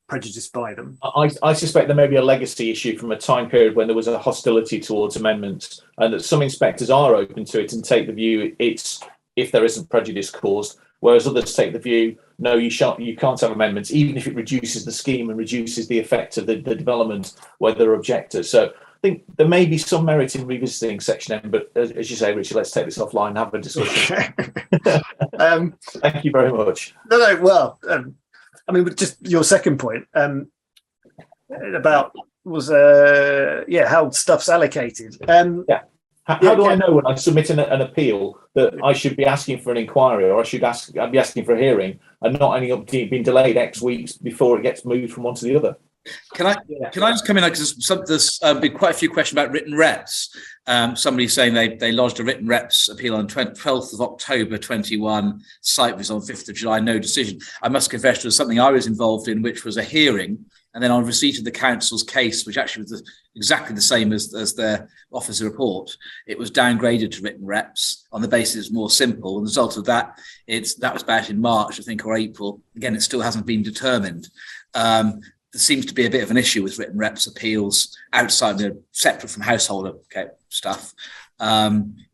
prejudiced by them. I suspect there may be a legacy issue from a time period when there was a hostility towards amendments, and that some inspectors are open to it and take the view it's if there isn't prejudice caused, whereas others take the view, no, you can't have amendments, even if it reduces the scheme and reduces the effect of the development where there are objectors. So I think there may be some merit in revisiting Section M, but as you say, Richard, let's take this offline and have a discussion. Thank you very much. No, well, I mean, just your second point about was how stuff's allocated. How do I know when I submit an appeal that I should be asking for an inquiry, or I'd be asking for a hearing, and not ending up being delayed X weeks before it gets moved from one to the other? Can I just come in, because there's been quite a few questions about written reps. Somebody saying they lodged a written reps appeal on 12th of October 21, site was on 5th of July, no decision. I must confess there was something I was involved in, which was a hearing, and then on receipt of the council's case, which actually was exactly the same as their officer report, it was downgraded to written reps on the basis it's more simple. And the result of that, that was back in March, I think, or April. Again, it still hasn't been determined. There seems to be a bit of an issue with written reps appeals outside, separate from household stuff.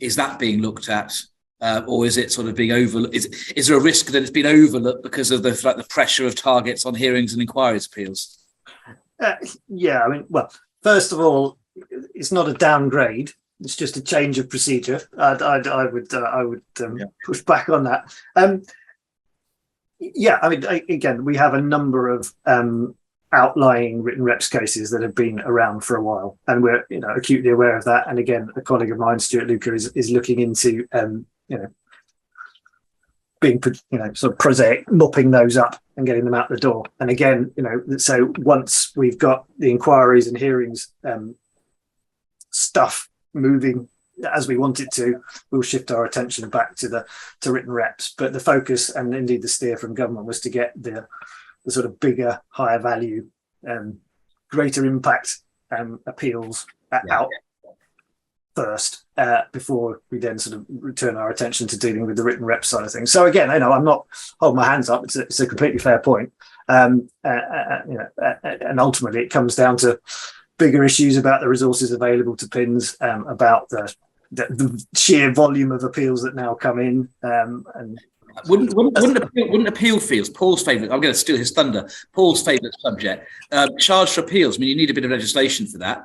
Is that being looked at, or is it sort of being overlooked? Is there a risk that it's been overlooked because of the pressure of targets on hearings and inquiries appeals? I mean, well, first of all, it's not a downgrade; it's just a change of procedure. I would push back on that. I mean, again, we have a number of outlying written reps cases that have been around for a while, and we're acutely aware of that. And again, a colleague of mine, Stuart Luca, is looking into being sort of prosaic, mopping those up and getting them out the door. And again, so once we've got the inquiries and hearings stuff moving as we want it to, we'll shift our attention back to written reps. But the focus, and indeed the steer from government, was to get the sort of bigger, higher value, greater impact appeals out first, before we then sort of return our attention to dealing with the written rep side of things. So again, I'm not holding my hands up. It's a completely fair point. And ultimately it comes down to bigger issues about the resources available to PINs, about the sheer volume of appeals that now come in, and Wouldn't appeal fees, Paul's favourite, I'm going to steal his thunder, Paul's favourite subject, charge for appeals? I mean, you need a bit of legislation for that.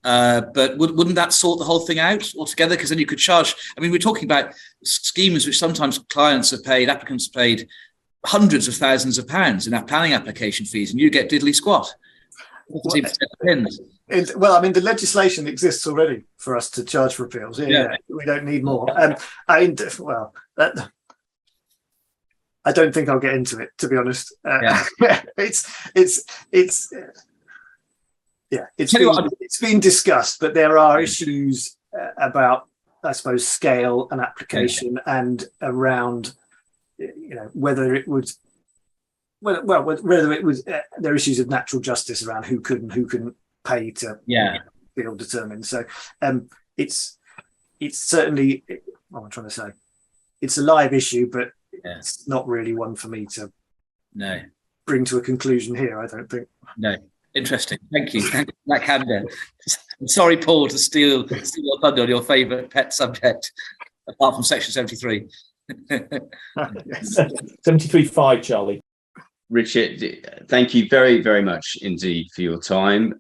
But wouldn't that sort the whole thing out altogether? Because then you could charge, I mean, we're talking about schemes which sometimes applicants have paid hundreds of thousands of pounds in our planning application fees, and you get diddly squat. Well, I mean, the legislation exists already for us to charge for appeals. We don't need more. I don't think I'll get into it, to be honest. It's been discussed, but there are issues about, I suppose, scale and application, and around, whether it would. Whether it was, there are issues of natural justice around who could and who couldn't pay to feel determined. So it's certainly, what I'm trying to say, it's a live issue, but it's not really one for me to bring to a conclusion here, I don't think. No. Interesting. Thank you. Thank you for that candor. I'm sorry, Paul, to steal your thunder on your favourite pet subject, apart from Section 73. 73.5, Charlie. Richard, thank you very, very much indeed for your time.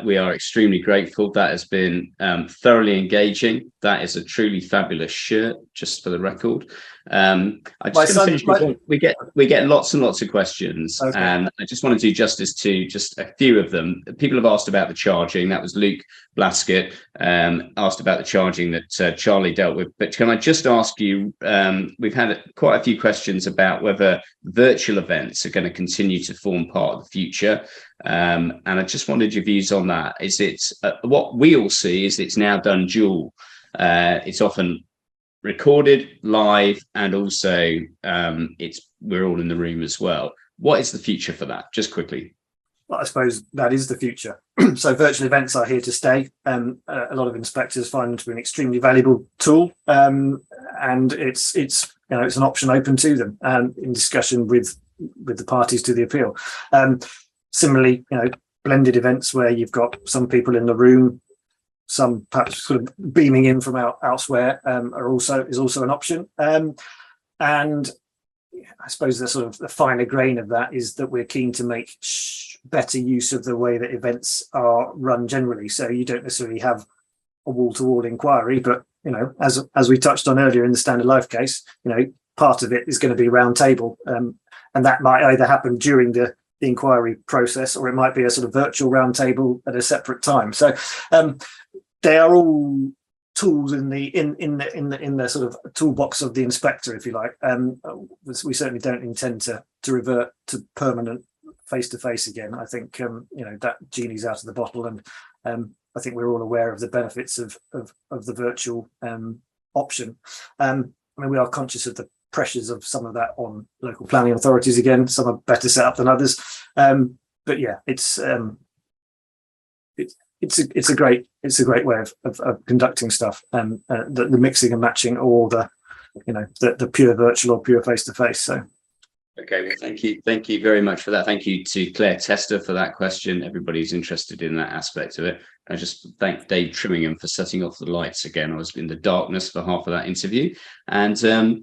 We are extremely grateful. That has been thoroughly engaging. That is a truly fabulous shirt, just for the record. We get lots and lots of questions, and I just want to do justice to just a few of them. People have asked about the charging. That was Luke Blaskett asked about the charging that Charlie dealt with. But can I just ask you, we've had quite a few questions about whether virtual events are going to continue to form part of the future. And I just wanted your views on that. Is it what we all see is it's now done dual. It's often recorded live, and also we're all in the room as well. What is the future for that? Just quickly. Well, I suppose that is the future. So virtual events are here to stay. A lot of inspectors find them to be an extremely valuable tool, and it's an option open to them in discussion with the parties to the appeal. Similarly, blended events where you've got some people in the room, some perhaps sort of beaming in from elsewhere, is also an option. And I suppose the sort of the finer grain of that is that we're keen to make better use of the way that events are run generally. So you don't necessarily have a wall-to-wall inquiry, but as we touched on earlier in the Standard Life case, part of it is going to be round table, and that might either happen during the inquiry process, or it might be a sort of virtual round table at a separate time. So they are all tools in the sort of toolbox of the inspector, if you like. We certainly don't intend to revert to permanent face-to-face again. I think that genie's out of the bottle, and I think we're all aware of the benefits of the virtual option. We are conscious of the pressures of some of that on local planning authorities. Again, some are better set up than others, but yeah, it's a great way of conducting stuff, and the mixing and matching, or the pure virtual or pure face-to-face. So okay, well, thank you very much for that. Thank you to Claire Tester for that question. Everybody's interested in that aspect of it. I just thank Dave Trimmingham for setting off the lights again. I was in the darkness for half of that interview, and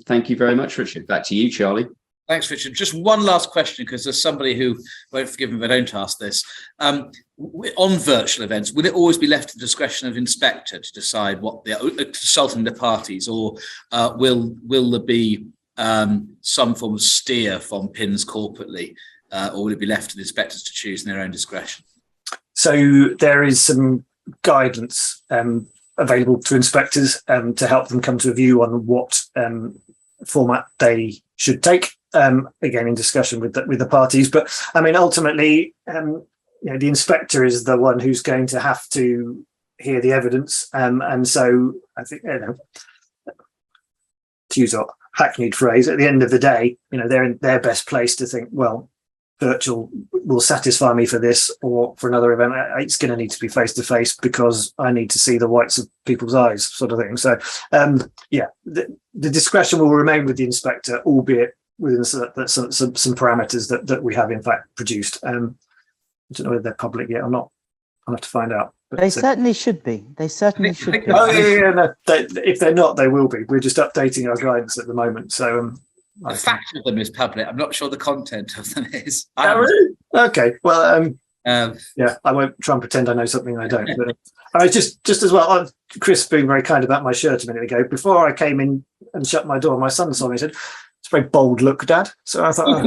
thank you very much, Richard. Back to you, Charlie. Thanks, Richard. Just one last question, because there's somebody who won't forgive me if I don't ask this. On virtual events, will it always be left to the discretion of inspector to decide what the consulting the parties, or will there be some form of steer from PINs corporately, or will it be left to the inspectors to choose in their own discretion? So there is some guidance available to inspectors to help them come to a view on what format they should take. Again, in discussion with the parties, but ultimately, the inspector is the one who's going to have to hear the evidence, and so I think, to use a hackneyed phrase, at the end of the day, they're in their best place to think, well, virtual will satisfy me for this, or for another event it's going to need to be face to face because I need to see the whites of people's eyes, sort of thing. So the discretion will remain with the inspector, albeit within some parameters that we have in fact produced. I don't know whether they're public yet or not. I'll have to find out. But they certainly should be. They certainly should be. Oh yeah. No, if they're not, they will be. We're just updating our guidance at the moment. So the fact of them is public. I'm not sure the content of them is. Oh, really? Okay. Well, yeah, I won't try and pretend I know something I don't. But I was just as well. Chris being very kind about my shirt a minute ago. Before I came in and shut my door, my son saw me and said, "It's a very bold look, Dad." So I thought,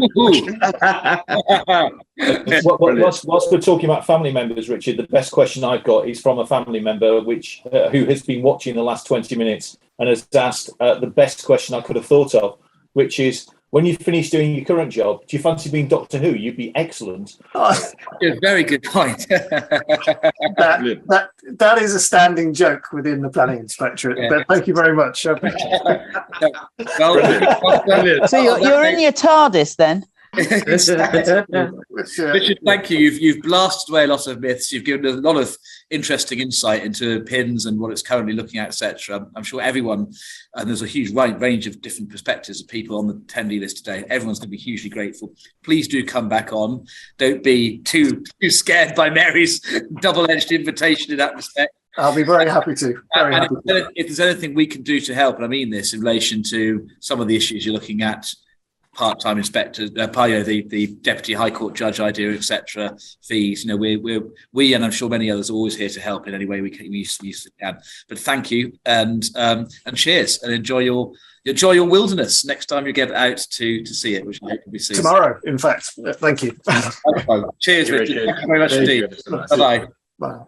whilst we're talking about family members, Richard, the best question I've got is from a family member who has been watching the last 20 minutes and has asked the best question I could have thought of, which is, when you finish doing your current job, do you fancy being Doctor Who? You'd be excellent. Very good point. that is a standing joke within the Planning Inspectorate. Yeah. But thank you very much. So you're in your TARDIS then? Richard, thank you. You've blasted away a lot of myths. You've given a lot of interesting insight into PINs and what it's currently looking at, etc. I'm sure everyone, and there's a huge range of different perspectives of people on the attendee list today. Everyone's going to be hugely grateful. Please do come back on. Don't be too scared by Mary's double-edged invitation in that respect. I'll be very happy to. If there's anything we can do to help, and I mean this in relation to some of the issues you're looking at, part-time inspectors, the deputy high court judge idea, etc., fees. We and I'm sure many others are always here to help in any way we can. But thank you, and cheers, and enjoy your wilderness next time you get out to see it, which I hope will be soon. Tomorrow, in fact. Thank you. Cheers, Richard. Thank you very much indeed. Bye-bye. Bye.